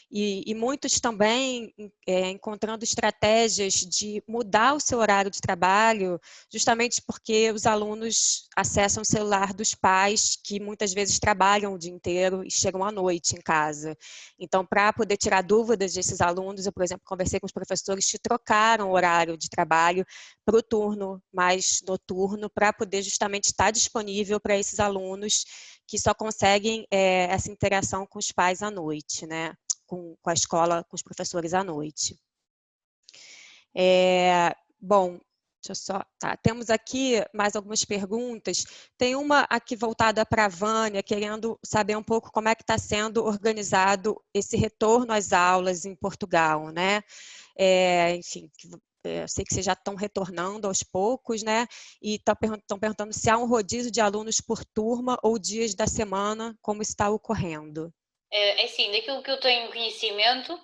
B: e muitos também encontrando estratégias de mudar o seu horário de trabalho, justamente porque os alunos acessam o celular dos pais, que muitas vezes trabalham o dia inteiro e chegam à noite em casa. Então, para poder tirar dúvidas desses alunos, eu, por exemplo, conversei com os professores que trocaram o horário de trabalho para o turno mais noturno, para poder justamente estar disponível para esses alunos que só conseguem essa interação com os pais à noite, né? Com a escola, com os professores à noite. Bom, deixa eu só... Tá, temos aqui mais algumas perguntas. Tem uma aqui voltada para a Vânia, querendo saber um pouco como é que está sendo organizado esse retorno às aulas em Portugal, né? Enfim, eu sei que vocês já estão retornando aos poucos, né? E estão perguntando se há um rodízio de alunos por turma ou dias da semana, como está ocorrendo.
C: Assim, daquilo que eu tenho conhecimento,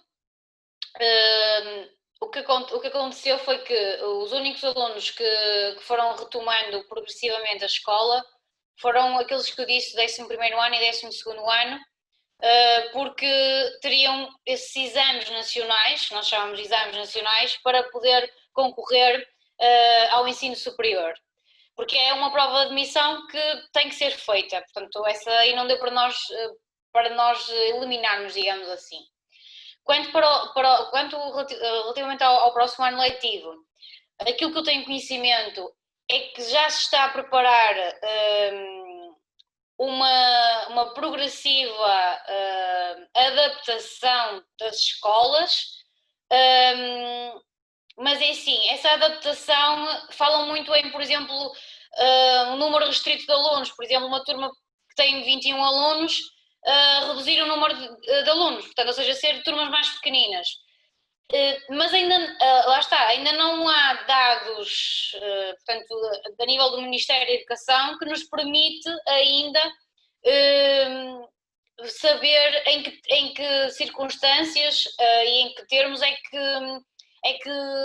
C: o que aconteceu foi que os únicos alunos que foram retomando progressivamente a escola foram aqueles que eu disse, 11º ano e 12º ano, porque teriam esses exames nacionais, que nós chamamos de exames nacionais, para poder concorrer ao ensino superior. Porque é uma prova de admissão que tem que ser feita, portanto, essa aí não deu para nós eliminarmos, digamos assim. Quanto relativamente ao próximo ano letivo, aquilo que eu tenho conhecimento é que já se está a preparar uma progressiva adaptação das escolas, mas é assim, essa adaptação falam muito em, por exemplo, um número restrito de alunos, por exemplo, uma turma que tem 21 alunos, reduzir o número de alunos, portanto, ou seja, ser turmas mais pequeninas. Mas ainda, lá está, ainda não há dados, portanto, a nível do Ministério da Educação, que nos permite ainda saber em que circunstâncias e em que termos é que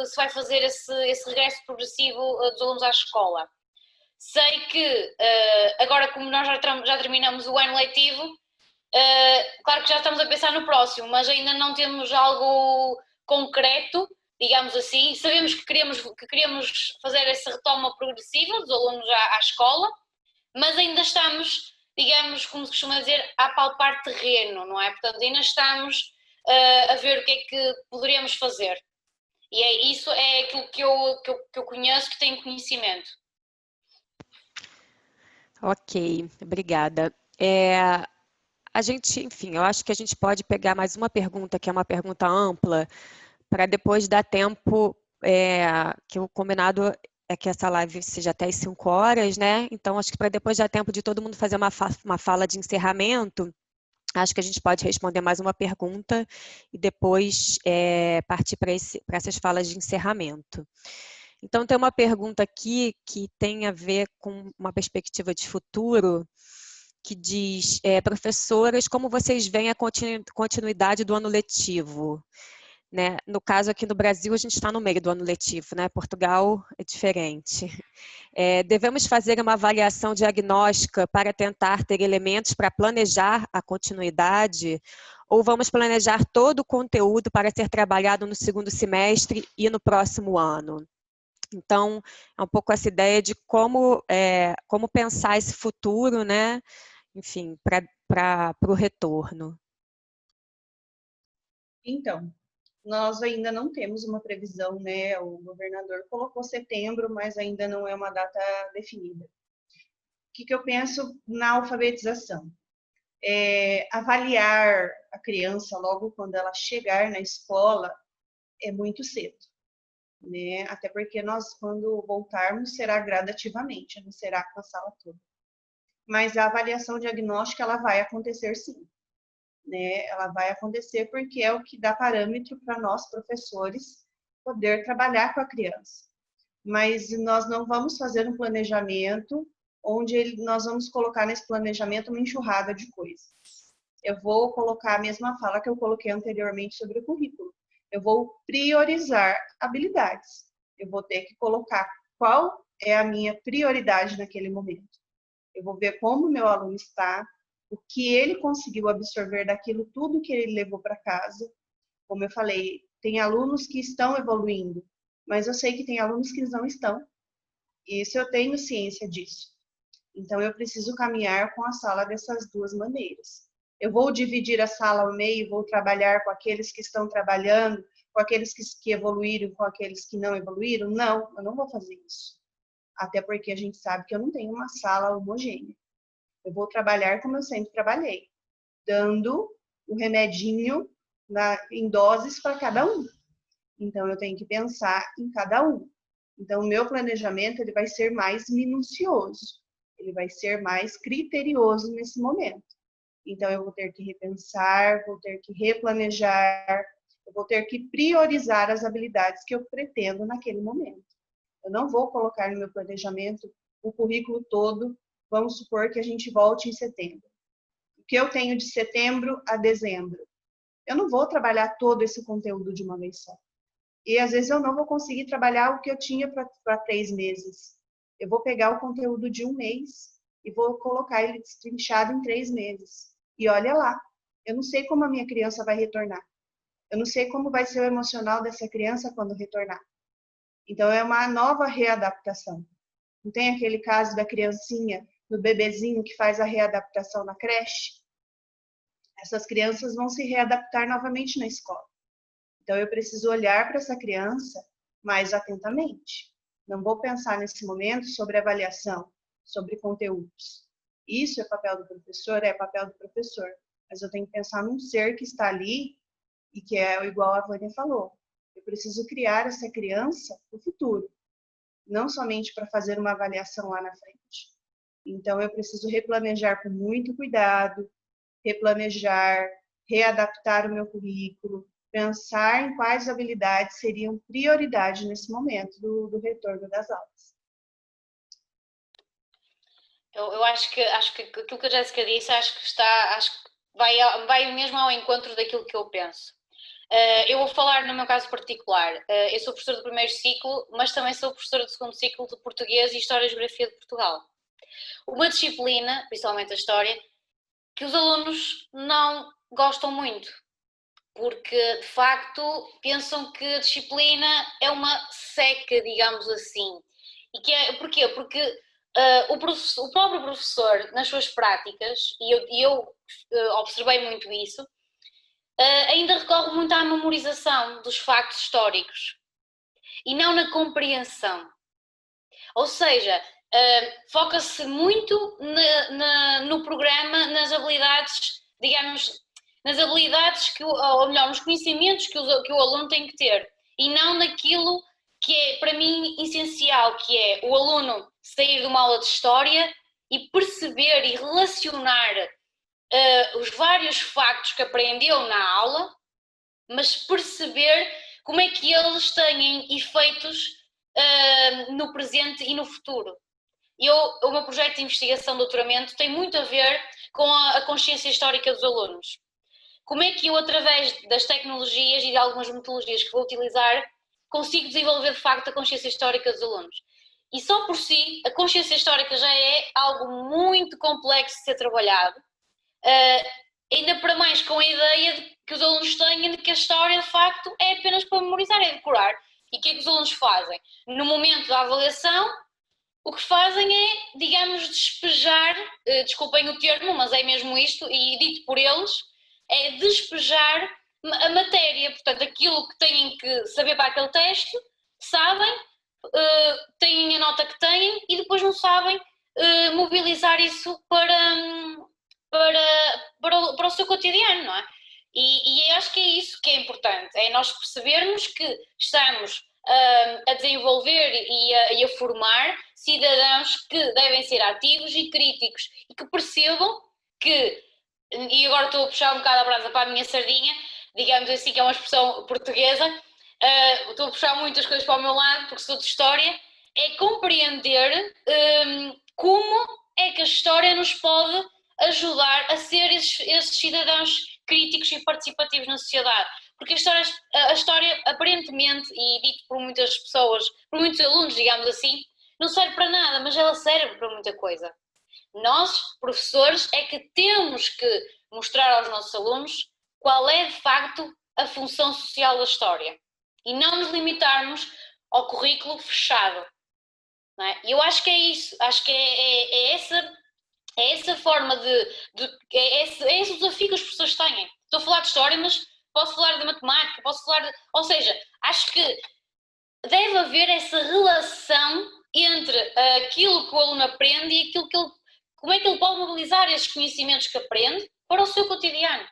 C: se vai fazer esse regresso progressivo dos alunos à escola. Sei que agora, como nós já terminamos o ano letivo, claro que já estamos a pensar no próximo, mas ainda não temos algo concreto, digamos assim. Sabemos que queremos fazer essa retoma progressiva dos alunos à escola, mas ainda estamos, digamos, como se costuma dizer, a palpar terreno, não é? Portanto, ainda estamos a ver o que é que poderíamos fazer. E isso é aquilo que eu conheço, que tenho conhecimento.
B: Ok, obrigada. a gente, enfim, eu acho que a gente pode pegar mais uma pergunta, que é uma pergunta ampla, para depois dar tempo, que o combinado é que essa live seja até as 5 horas, né? Então, acho que para depois dar tempo de todo mundo fazer uma fala de encerramento, acho que a gente pode responder mais uma pergunta e depois partir para essas falas de encerramento. Então, tem uma pergunta aqui que tem a ver com uma perspectiva de futuro, que diz, professoras, como vocês veem a continuidade do ano letivo? Né? No caso, aqui no Brasil, a gente está no meio do ano letivo, né? Portugal é diferente. Devemos fazer uma avaliação diagnóstica para tentar ter elementos para planejar a continuidade, ou vamos planejar todo o conteúdo para ser trabalhado no segundo semestre e no próximo ano? Então, é um pouco essa ideia de como pensar esse futuro, né? Enfim, para o retorno.
D: Então, nós ainda não temos uma previsão, né? O governador colocou setembro, mas ainda não é uma data definida. O que eu penso na alfabetização? Avaliar a criança logo quando ela chegar na escola é muito cedo, né? Até porque nós, quando voltarmos, será gradativamente, não será com a sala toda. Mas a avaliação diagnóstica, ela vai acontecer sim, né? Ela vai acontecer porque é o que dá parâmetro para nós, professores, poder trabalhar com a criança. Mas nós não vamos fazer um planejamento onde nós vamos colocar nesse planejamento uma enxurrada de coisas. Eu vou colocar a mesma fala que eu coloquei anteriormente sobre o currículo. Eu vou priorizar habilidades. Eu vou ter que colocar qual é a minha prioridade naquele momento. Eu vou ver como o meu aluno está, o que ele conseguiu absorver daquilo tudo que ele levou para casa. Como eu falei, tem alunos que estão evoluindo, mas eu sei que tem alunos que não estão. Isso eu tenho ciência disso. Então, eu preciso caminhar com a sala dessas duas maneiras. Eu vou dividir a sala ao meio, vou trabalhar com aqueles que estão trabalhando, com aqueles que evoluíram, com aqueles que não evoluíram? Não, eu não vou fazer isso. Até porque a gente sabe que eu não tenho uma sala homogênea. Eu vou trabalhar como eu sempre trabalhei, dando o remedinho em doses para cada um. Então, eu tenho que pensar em cada um. Então, o meu planejamento ele vai ser mais minucioso, ele vai ser mais criterioso nesse momento. Então, eu vou ter que repensar, vou ter que replanejar, eu vou ter que priorizar as habilidades que eu pretendo naquele momento. Eu não vou colocar no meu planejamento o currículo todo, vamos supor que a gente volte em setembro. O que eu tenho de setembro a dezembro? Eu não vou trabalhar todo esse conteúdo de uma vez só. E às vezes eu não vou conseguir trabalhar o que eu tinha para 3 meses. Eu vou pegar o conteúdo de um mês e vou colocar ele destrinchado em 3 meses. E olha lá, eu não sei como a minha criança vai retornar. Eu não sei como vai ser o emocional dessa criança quando retornar. Então é uma nova readaptação. Não tem aquele caso da criancinha, do bebezinho que faz a readaptação na creche? Essas crianças vão se readaptar novamente na escola. Então, eu preciso olhar para essa criança mais atentamente. Não vou pensar nesse momento sobre avaliação, sobre conteúdos. Isso é papel do professor, é papel do professor. Mas eu tenho que pensar num ser que está ali e que é igual a Vânia falou. Eu preciso criar essa criança para o futuro, não somente para fazer uma avaliação lá na frente. Então, eu preciso replanejar com muito cuidado, replanejar, readaptar o meu currículo, pensar em quais habilidades seriam prioridade nesse momento do retorno das aulas.
C: Eu acho que aquilo que a Jéssica disse, acho que vai mesmo ao encontro daquilo que eu penso. Eu vou falar no meu caso particular. Eu sou professora do primeiro ciclo, mas também sou professora do segundo ciclo de Português e História e Geografia de Portugal. Uma disciplina, principalmente a História, que os alunos não gostam muito, porque de facto pensam que a disciplina é uma seca, digamos assim. E porquê? Porque o próprio professor, nas suas práticas, e eu observei muito isso, ainda recorre muito à memorização dos factos históricos e não na compreensão. Ou seja, foca-se muito no programa, nas habilidades digamos, nas habilidades, ou melhor, nos conhecimentos que o aluno tem que ter, e não naquilo que é, para mim, essencial, que é o aluno sair de uma aula de história e perceber e relacionar os vários factos que aprendeu na aula, mas perceber como é que eles têm efeitos no presente e no futuro. O meu projeto de investigação de doutoramento tem muito a ver com a consciência histórica dos alunos. Como é que eu, através das tecnologias e de algumas metodologias que vou utilizar, consigo desenvolver de facto a consciência histórica dos alunos? E só por si, a consciência histórica já é algo muito complexo de ser trabalhado, ainda para mais com a ideia de que os alunos têm de que a história de facto é apenas para memorizar, é decorar. E o que é que os alunos fazem? No momento da avaliação, o que fazem é, digamos, despejar, desculpem o termo, mas é mesmo isto, e dito por eles, é despejar a matéria, portanto, aquilo que têm que saber para aquele teste, sabem, têm a nota que têm e depois não sabem mobilizar isso para o seu cotidiano, não é? E acho que é isso que é importante, é nós percebermos que estamos a desenvolver e a formar cidadãos que devem ser ativos e críticos e que percebam que, e agora estou a puxar um bocado a brasa para a minha sardinha, digamos assim, que é uma expressão portuguesa, estou a puxar muitas coisas para o meu lado porque sou de história, é compreender como é que a história nos pode ajudar a ser esses cidadãos críticos e participativos na sociedade. Porque a história, aparentemente, e dito por muitas pessoas, por muitos alunos, digamos assim, não serve para nada, mas ela serve para muita coisa. Nós, professores, é que temos que mostrar aos nossos alunos qual é, de facto, a função social da história. E não nos limitarmos ao currículo fechado. Não é? E eu acho que é isso, acho que é essa forma é esse o desafio que os professores têm. Estou a falar de história, mas posso falar de matemática, ou seja, acho que deve haver essa relação entre aquilo que o aluno aprende e aquilo como é que ele pode mobilizar esses conhecimentos que aprende para o seu cotidiano.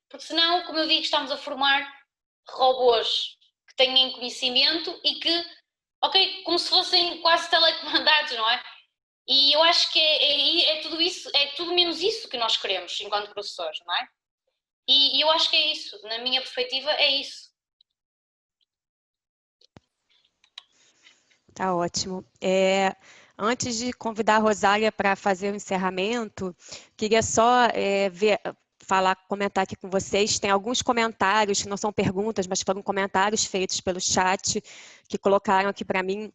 C: Porque senão, como eu digo, estamos a formar robôs que têm conhecimento e que, como se fossem quase telecomandados, não é? E eu acho que é tudo isso, é tudo menos isso que nós queremos enquanto professores, não é? E eu acho que é isso, na minha perspectiva é isso.
B: Tá ótimo. Antes de convidar a Rosália para fazer o encerramento, queria só comentar aqui com vocês. Tem alguns comentários que não são perguntas, mas foram comentários feitos pelo chat que colocaram aqui para mim.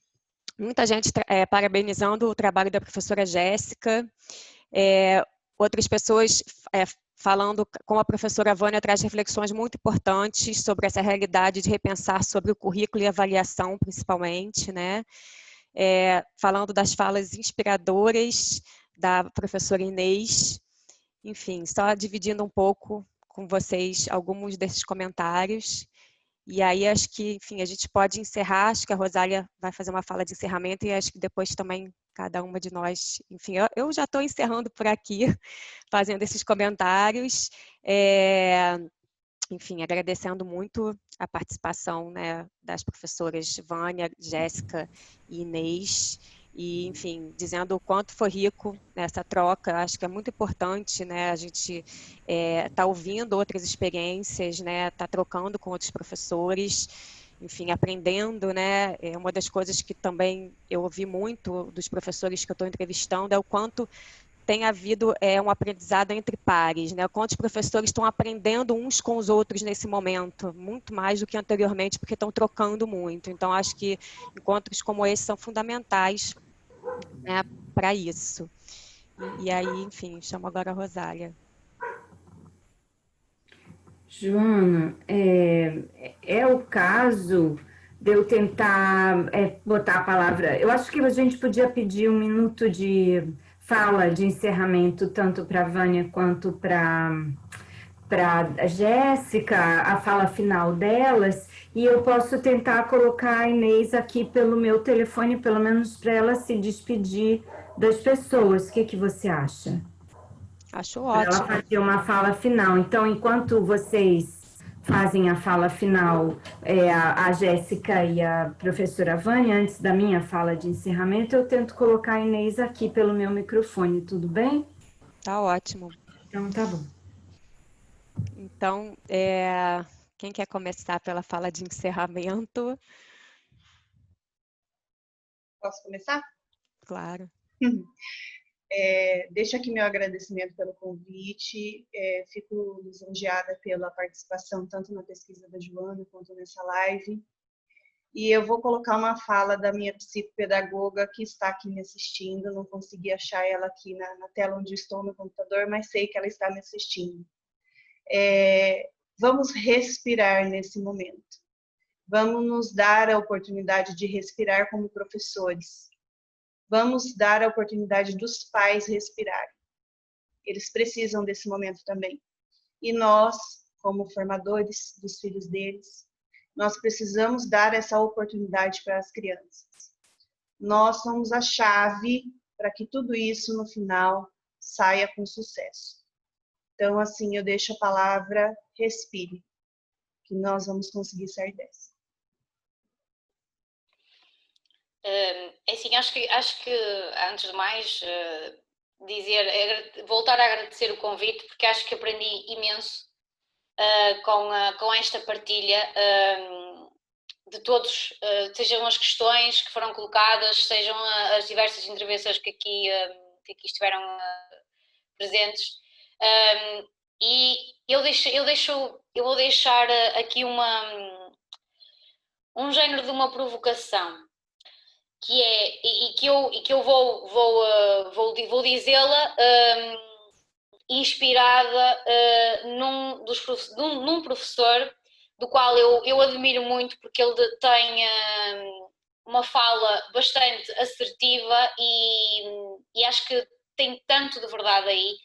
B: Muita gente parabenizando o trabalho da professora Jéssica, outras pessoas falando como a professora Vânia traz reflexões muito importantes sobre essa realidade de repensar sobre o currículo e avaliação, principalmente, né? Falando das falas inspiradoras da professora Inês, enfim, só dividindo um pouco com vocês alguns desses comentários. E aí, acho que, enfim, a gente pode encerrar, acho que a Rosália vai fazer uma fala de encerramento e acho que depois também cada uma de nós, enfim, eu já estou encerrando por aqui, fazendo esses comentários, enfim, agradecendo muito a participação, né, das professoras Vânia, Jéssica e Inês, e, enfim, dizendo o quanto foi rico nessa troca. Acho que é muito importante, né, a gente tá ouvindo outras experiências, né, tá trocando com outros professores, enfim, aprendendo, né, uma das coisas que também eu ouvi muito dos professores que eu estou entrevistando é o quanto tem havido um aprendizado entre pares, né? Quantos professores estão aprendendo uns com os outros nesse momento, muito mais do que anteriormente, porque estão trocando muito. Então, acho que encontros como esse são fundamentais, né, para isso. E aí, enfim, chamo agora a Rosália.
A: Joana, é o caso de eu tentar botar a palavra. Eu acho que a gente podia pedir 1 minuto de fala de encerramento, tanto para a Vânia quanto para a Jéssica, a fala final delas, e eu posso tentar colocar a Inês aqui pelo meu telefone, pelo menos para ela se despedir das pessoas. O que você acha?
B: Acho
A: Para ela
B: ótimo.
A: fazer uma fala final. Então, enquanto vocês fazem a fala final, a Jéssica e a professora Vânia, antes da minha fala de encerramento, eu tento colocar a Inês aqui pelo meu microfone, tudo bem?
B: Tá ótimo.
A: Então, tá bom.
B: Então, quem quer começar pela fala de encerramento?
D: Posso começar?
B: Claro.
D: Deixo aqui meu agradecimento pelo convite, fico lisonjeada pela participação tanto na pesquisa da Joana quanto nessa live. E eu vou colocar uma fala da minha psicopedagoga que está aqui me assistindo, não consegui achar ela aqui na tela onde estou no computador, mas sei que ela está me assistindo. Vamos respirar nesse momento. Vamos nos dar a oportunidade de respirar como professores. Vamos dar a oportunidade dos pais respirarem. Eles precisam desse momento também. E nós, como formadores dos filhos deles, nós precisamos dar essa oportunidade para as crianças. Nós somos a chave para que tudo isso, no final, saia com sucesso. Então, assim, eu deixo a palavra respire, que nós vamos conseguir sair dessa.
C: Assim, acho que antes de mais, voltar a agradecer o convite, porque acho que aprendi imenso com esta partilha de todos, sejam as questões que foram colocadas, sejam as diversas intervenções que aqui estiveram presentes. E eu vou deixar aqui um género de uma provocação, que é, que eu vou dizê-la inspirada num professor do qual eu admiro muito, porque ele tem uma fala bastante assertiva e acho que tem tanto de verdade aí,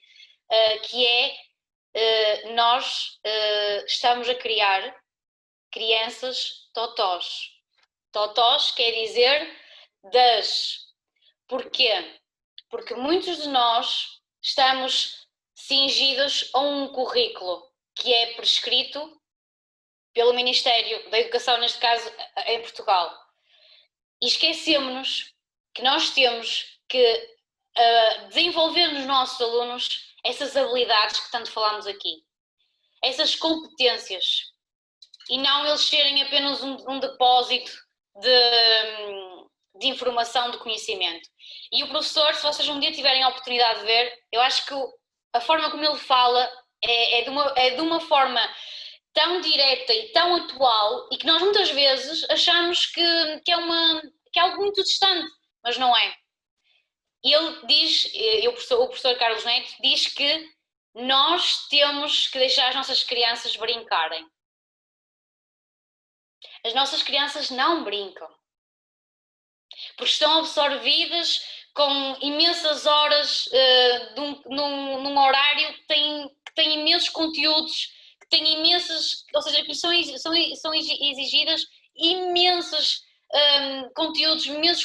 C: que é nós estamos a criar crianças totós. Totós quer dizer Porquê? Porque muitos de nós estamos cingidos a um currículo que é prescrito pelo Ministério da Educação, neste caso em Portugal. E esquecemos-nos que nós temos que desenvolver nos nossos alunos essas habilidades que tanto falamos aqui, essas competências, e não eles serem apenas um depósito de informação, de conhecimento. E o professor, se vocês um dia tiverem a oportunidade de ver, eu acho que a forma como ele fala é de uma forma tão direta e tão atual, e que nós muitas vezes achamos que é algo muito distante, mas não é. E ele diz, o professor Carlos Neto diz que nós temos que deixar as nossas crianças brincarem. As nossas crianças não brincam, porque estão absorvidas com imensas horas num horário que tem imensos conteúdos, que tem imensas, ou seja, que são exigidas imensos conteúdos, imensos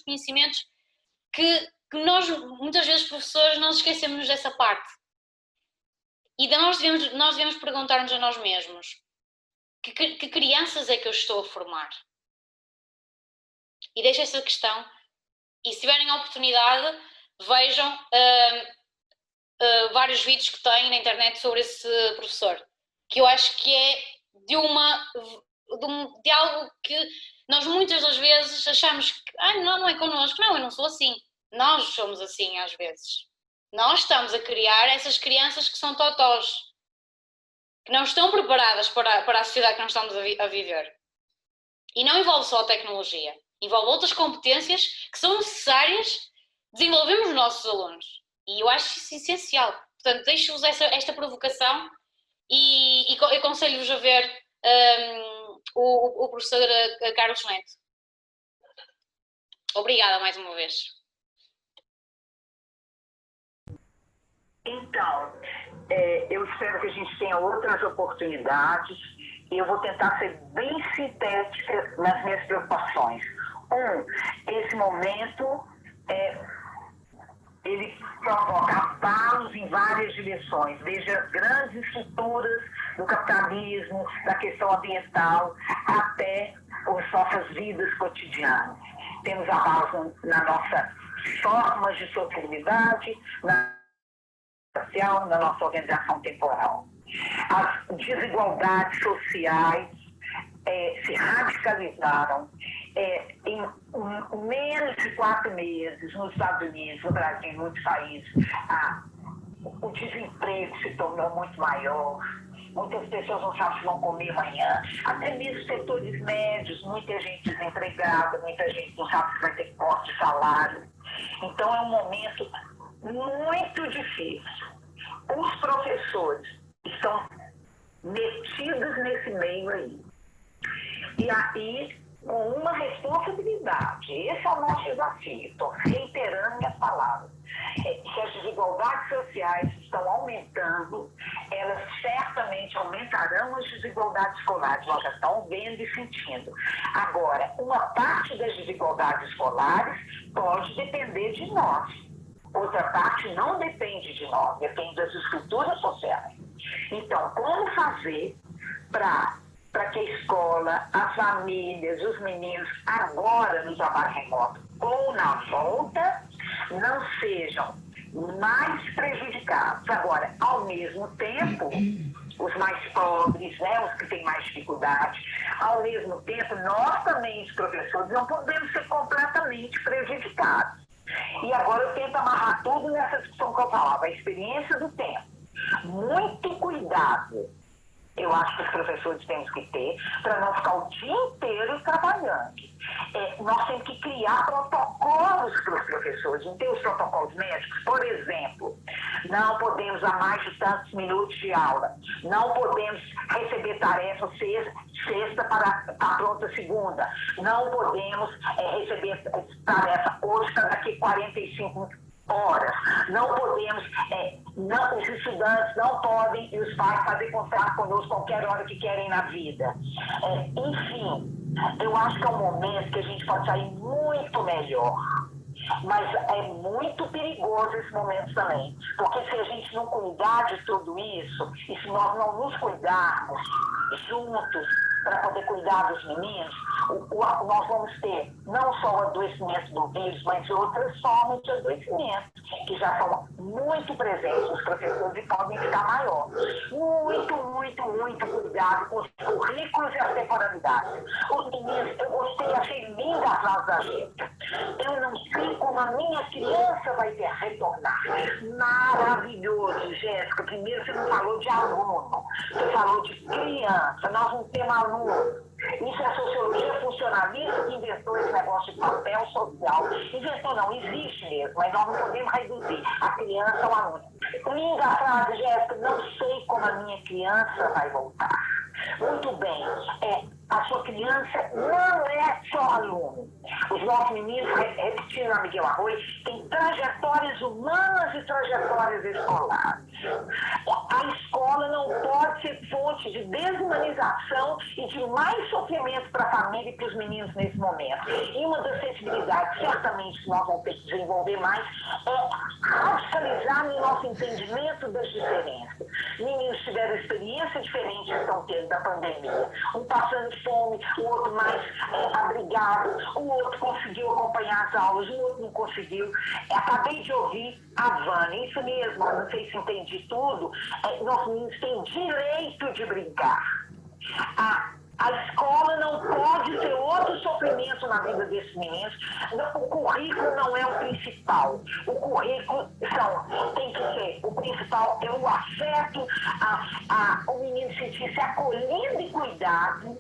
C: conhecimentos, que nós, muitas vezes, professores, nós esquecemos dessa parte. E nós devemos perguntar-nos a nós mesmos: que crianças é que eu estou a formar? E deixo essa questão, e se tiverem a oportunidade, vejam vários vídeos que tem na internet sobre esse professor, que eu acho que é de algo que nós muitas das vezes achamos que não é connosco. Não, eu não sou assim. Nós somos assim às vezes. Nós estamos a criar essas crianças que são totós, que não estão preparadas para a sociedade que nós estamos a viver. E não envolve só a tecnologia, envolve outras competências que são necessárias desenvolvermos nos nossos alunos. E eu acho isso essencial. Portanto, deixo-vos esta provocação e aconselho-vos a ver o professor Carlos Neto. Obrigada mais uma vez.
F: Então, eu espero que a gente tenha outras oportunidades e eu vou tentar ser bem sintética nas minhas preocupações. Esse momento ele provoca abalos em várias direções, desde as grandes estruturas do capitalismo, da questão ambiental, até as nossas vidas cotidianas. Temos abalos na nossa forma de sociabilidade, na social, na nossa organização temporal. As desigualdades sociais se radicalizaram. Em menos de 4 meses, nos Estados Unidos, no Brasil, em muitos países, o desemprego se tornou muito maior. Muitas pessoas não sabem se vão comer amanhã. Até mesmo setores médios, muita gente desempregada, muita gente não sabe se vai ter corte de salário. Então, é um momento muito difícil. Os professores estão metidos nesse meio aí. E aí, com uma responsabilidade, esse é o nosso desafio, estou reiterando minhas palavras, que as desigualdades sociais estão aumentando, elas certamente aumentarão as desigualdades escolares, nós já estamos vendo e sentindo. Agora, uma parte das desigualdades escolares pode depender de nós, outra parte não depende de nós, depende das estruturas sociais. Então, como fazer para que a escola, as famílias, os meninos, agora no trabalho remoto ou na volta, não sejam mais prejudicados. Agora, ao mesmo tempo, os mais pobres, né, os que têm mais dificuldade, ao mesmo tempo, nós também, os professores, não podemos ser completamente prejudicados. E agora eu tento amarrar tudo nessa discussão que eu falava, a experiência do tempo. Muito cuidado. Eu acho que os professores temos que ter para não ficar o dia inteiro trabalhando. Nós temos que criar protocolos para os professores, não tem os protocolos médicos, por exemplo, não podemos dar mais de tantos minutos de aula, não podemos receber tarefa sexta para estar pronta segunda, não podemos receber tarefa hoje para daqui 45 horas. Não podemos, os estudantes não podem e os pais fazer contrato conosco qualquer hora que querem na vida. Enfim, eu acho que é um momento que a gente pode sair muito melhor. Mas é muito perigoso esse momento também. Porque se a gente não cuidar de tudo isso, e se nós não nos cuidarmos juntos para poder cuidar dos meninos, nós vamos ter não só o adoecimento do vírus, mas outras formas de adoecimento, que já são muito presentes nos professores e podem ficar maior. Muito, muito, muito cuidado com os currículos e as temporalidades. Os meninos, eu gostei, achei linda a frase da gente. Eu não sei como a minha criança vai ter retornar. Maravilhoso, Jéssica. Primeiro você não falou de aluno, você falou de criança. Nós não temos aluno. Isso é a sociologia funcionalista que inventou esse negócio de papel social. Inventou não, existe mesmo, mas nós não podemos reduzir a criança ao aluno. Linda a frase, Jéssica, não sei como a minha criança vai voltar. Muito bem, a sua criança não é só aluno. Os nossos meninos, repetindo a Miguel Arroio, têm trajetórias humanas e trajetórias escolares. A escola não pode ser fonte de desumanização e de mais sofrimento para a família e para os meninos nesse momento. E uma das sensibilidades, certamente, que nós vamos ter que desenvolver mais é radicalizar no nosso entendimento das diferenças. Meninos tiveram experiência diferente que estão tendo da pandemia. Um passando fome, o outro mais abrigado, o outro conseguiu acompanhar as aulas, o outro não conseguiu. Acabei de ouvir a Vânia, isso mesmo, eu não sei se entendi tudo, nossos meninos têm direito de brincar. A escola não pode ter outro sofrimento na vida desses meninos. O currículo não é o principal. O currículo tem que ser, o principal é o afeto, o menino sentir-se acolhido e cuidado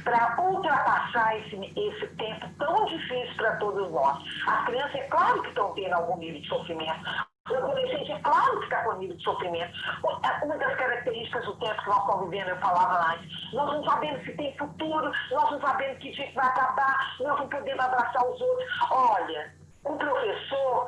F: para ultrapassar esse tempo tão difícil para todos nós. As crianças, é claro que estão tendo algum nível de sofrimento. O adolescente, é claro que está com nível de sofrimento. Uma das características do tempo que nós estamos vivendo, eu falava antes, nós não sabemos se tem futuro, nós não sabemos que dia vai acabar, nós não podemos abraçar os outros. Olha, o professor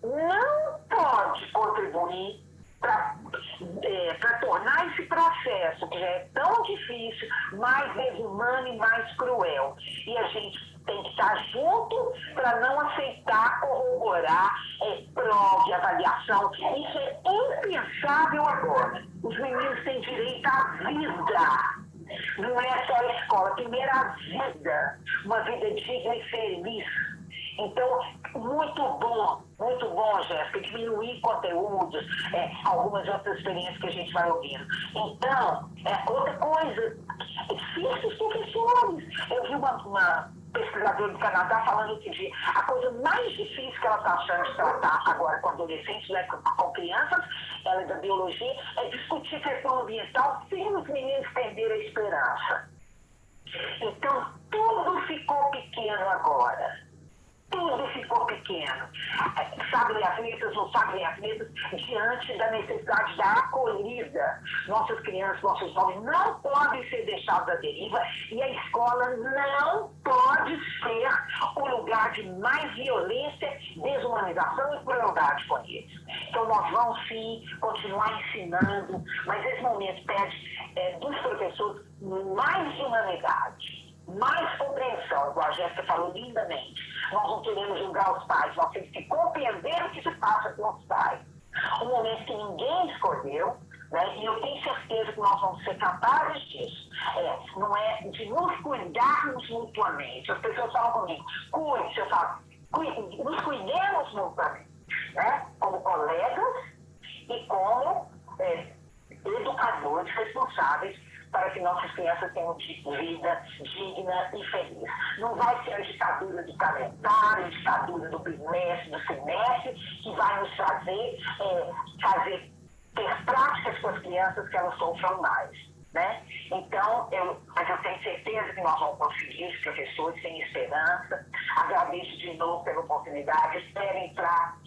F: não pode contribuir para tornar esse processo, que já é tão difícil, mais desumano e mais cruel. E a gente tem que estar junto para não aceitar corroborar prova, avaliação. Isso é impensável agora. Os meninos têm direito à vida. Não é só a escola, primeiro a vida. Uma vida digna e feliz. Então, muito bom, Jéssica, diminuir conteúdos, algumas outras experiências que a gente vai ouvindo. Então, outra coisa, fixe os professores. Eu vi uma pesquisadora do Canadá falando outro dia, a coisa mais difícil que ela está achando de tratar agora com adolescentes, né, com crianças, ela é da biologia, é discutir questão ambiental sem os meninos perderem a esperança. Então, tudo ficou pequeno agora. Tudo ficou pequeno. Sabem as letras, não sabem as letras, diante da necessidade da acolhida. Nossas crianças, nossos jovens não podem ser deixados à deriva e a escola não pode ser o lugar de mais violência, desumanização e crueldade com eles. Então nós vamos sim continuar ensinando, mas esse momento pede dos professores mais humanidade, mais compreensão, igual a Jéssica falou lindamente. Nós não queremos julgar os pais, nós temos que compreender o que se passa com os pais. Um momento que ninguém escolheu, né? E eu tenho certeza que nós vamos ser capazes disso. Não é de nos cuidarmos mutuamente. As pessoas falam comigo, cuide, eu falo, nos cuidemos mutuamente, né? Como colegas e como educadores responsáveis para que nossas crianças tenham vida digna e feliz. Não vai ser a ditadura do calendário, a ditadura do bimestre, do semestre, que vai nos fazer ter práticas com as crianças que elas sofram mais. Né? Então, mas eu tenho certeza que nós vamos conseguir, os professores têm esperança. Agradeço de novo pela oportunidade. Espero entrar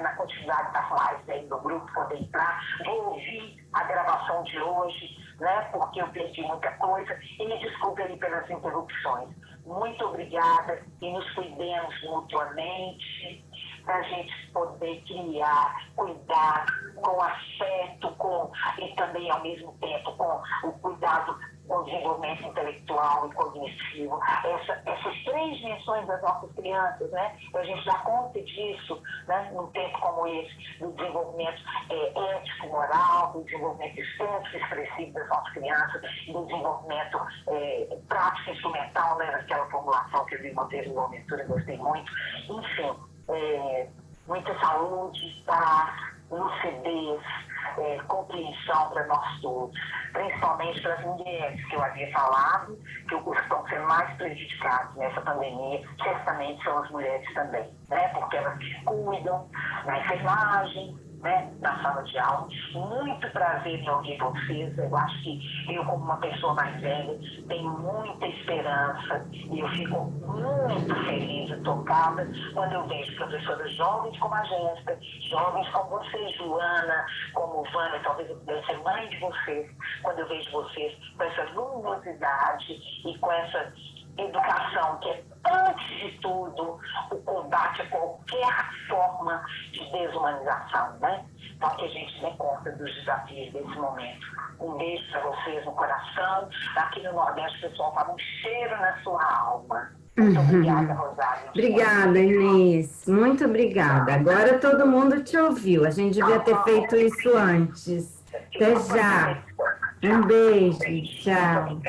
F: na continuidade das lives aí do grupo, quando entrar. Vou ouvir a gravação de hoje, né? Porque eu perdi muita coisa. E me desculpe aí pelas interrupções. Muito obrigada e nos cuidemos mutuamente para a gente poder criar, cuidar com afeto, e também ao mesmo tempo com o cuidado com o desenvolvimento intelectual e cognitivo. Essas três dimensões das nossas crianças, né? A gente dá conta disso, né? Num tempo como esse, do desenvolvimento ético, moral, do desenvolvimento estético expressivo das nossas crianças, do desenvolvimento prático instrumental, né? Naquela formulação que eu vi uma vez no Boaventura, gostei muito. Enfim, muita saúde, paz, lucidez, compreensão para nós todos, principalmente para as mulheres que eu havia falado, que estão sendo mais prejudicadas nessa pandemia, certamente são as mulheres também, né? Porque elas cuidam na enfermagem, né? Na sala de aula. Muito prazer em ouvir vocês. Eu acho que eu, como uma pessoa mais velha, tenho muita esperança e eu fico muito feliz e tocada quando eu vejo professoras jovens como a Jéssica, jovens como você, Joana, como Vânia, talvez eu pudesse ser mãe de vocês, quando eu vejo vocês com essa luminosidade e com essa educação que é, antes de tudo, o combate a qualquer forma de desumanização, né? Então, que a gente dê conta dos desafios desse momento. Um beijo para vocês no coração. Aqui no Nordeste, o pessoal fala um cheiro na sua alma. Muito obrigada, Rosário.
A: Obrigada, Inês. Muito obrigada. Agora todo mundo te ouviu. A gente devia ter feito isso antes. Até já. Um beijo. Tchau.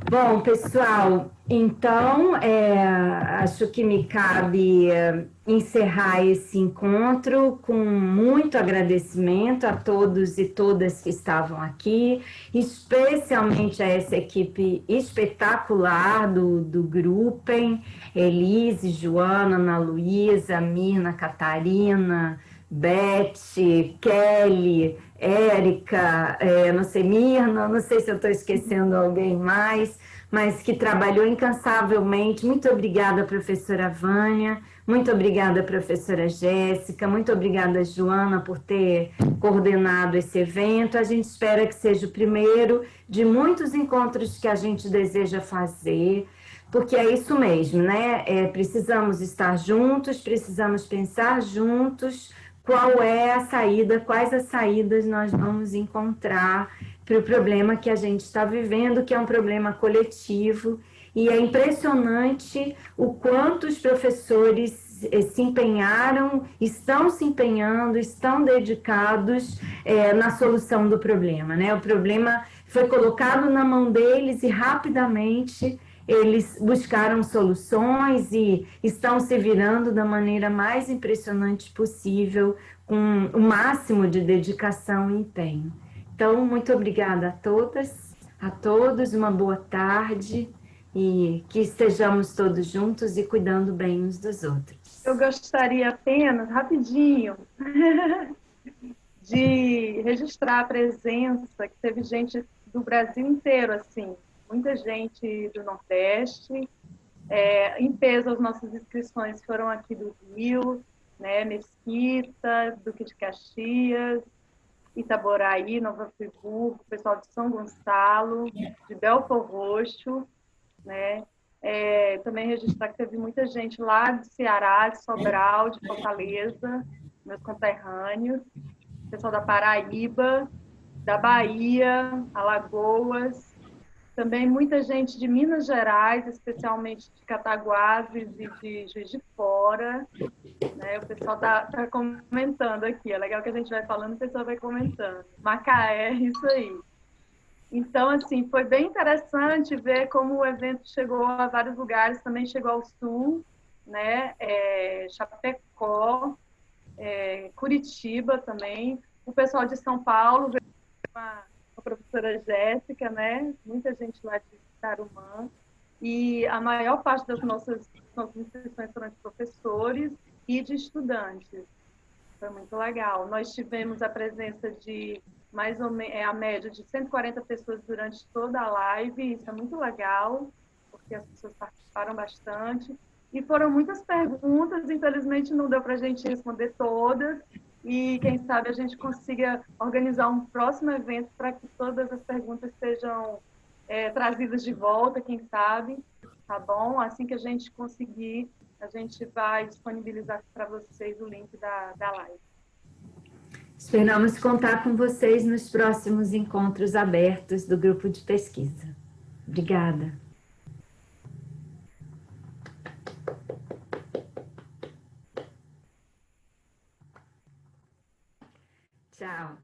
A: Bom, pessoal, então, acho que me cabe encerrar esse encontro com muito agradecimento a todos e todas que estavam aqui, especialmente a essa equipe espetacular do Gruppen, Elise, Joana, Ana Luísa, Mirna, Catarina, Beth, Kelly, Érica, não sei, Mirna, não sei se eu estou esquecendo alguém mais, mas que trabalhou incansavelmente. Muito obrigada, professora Vânia, muito obrigada, professora Jéssica, muito obrigada, Joana, por ter coordenado esse evento. A gente espera que seja o primeiro de muitos encontros que a gente deseja fazer, porque é isso mesmo, né? Precisamos estar juntos, precisamos pensar juntos, qual é a saída, quais as saídas nós vamos encontrar para o problema que a gente está vivendo, que é um problema coletivo, e é impressionante o quanto os professores se empenharam, estão se empenhando, estão dedicados na solução do problema, né? O problema foi colocado na mão deles e rapidamente eles buscaram soluções e estão se virando da maneira mais impressionante possível, com o máximo de dedicação e empenho. Então, muito obrigada a todas, a todos, uma boa tarde e que estejamos todos juntos e cuidando bem uns dos outros.
G: Eu gostaria apenas, rapidinho, de registrar a presença, que teve gente do Brasil inteiro, assim, muita gente do Nordeste. Em peso, as nossas inscrições foram aqui do Rio, né, Mesquita, Duque de Caxias, Itaboraí, Nova Friburgo, pessoal de São Gonçalo, de Belford Roxo, né? Também registrar que teve muita gente lá do Ceará, de Sobral, de Fortaleza, meus conterrâneos, pessoal da Paraíba, da Bahia, Alagoas, também muita gente de Minas Gerais, especialmente de Cataguases e de Juiz de Fora, né? O pessoal tá comentando aqui, é legal que a gente vai falando e o pessoal vai comentando. Macaé, isso aí. Então, assim, foi bem interessante ver como o evento chegou a vários lugares, também chegou ao Sul, né? Chapecó, Curitiba também, o pessoal de São Paulo, a professora Jéssica, né? Muita gente lá de Tarumã, e a maior parte das nossas inscrições foram de professores e de estudantes. Foi muito legal. Nós tivemos a presença de mais ou menos a média de 140 pessoas durante toda a live, isso é muito legal, porque as pessoas participaram bastante. E foram muitas perguntas, infelizmente não deu para a gente responder todas, e quem sabe a gente consiga organizar um próximo evento para que todas as perguntas sejam trazidas de volta, quem sabe, tá bom? Assim que a gente conseguir, a gente vai disponibilizar para vocês o link da live.
A: Esperamos contar com vocês nos próximos encontros abertos do grupo de pesquisa. Obrigada. Tchau.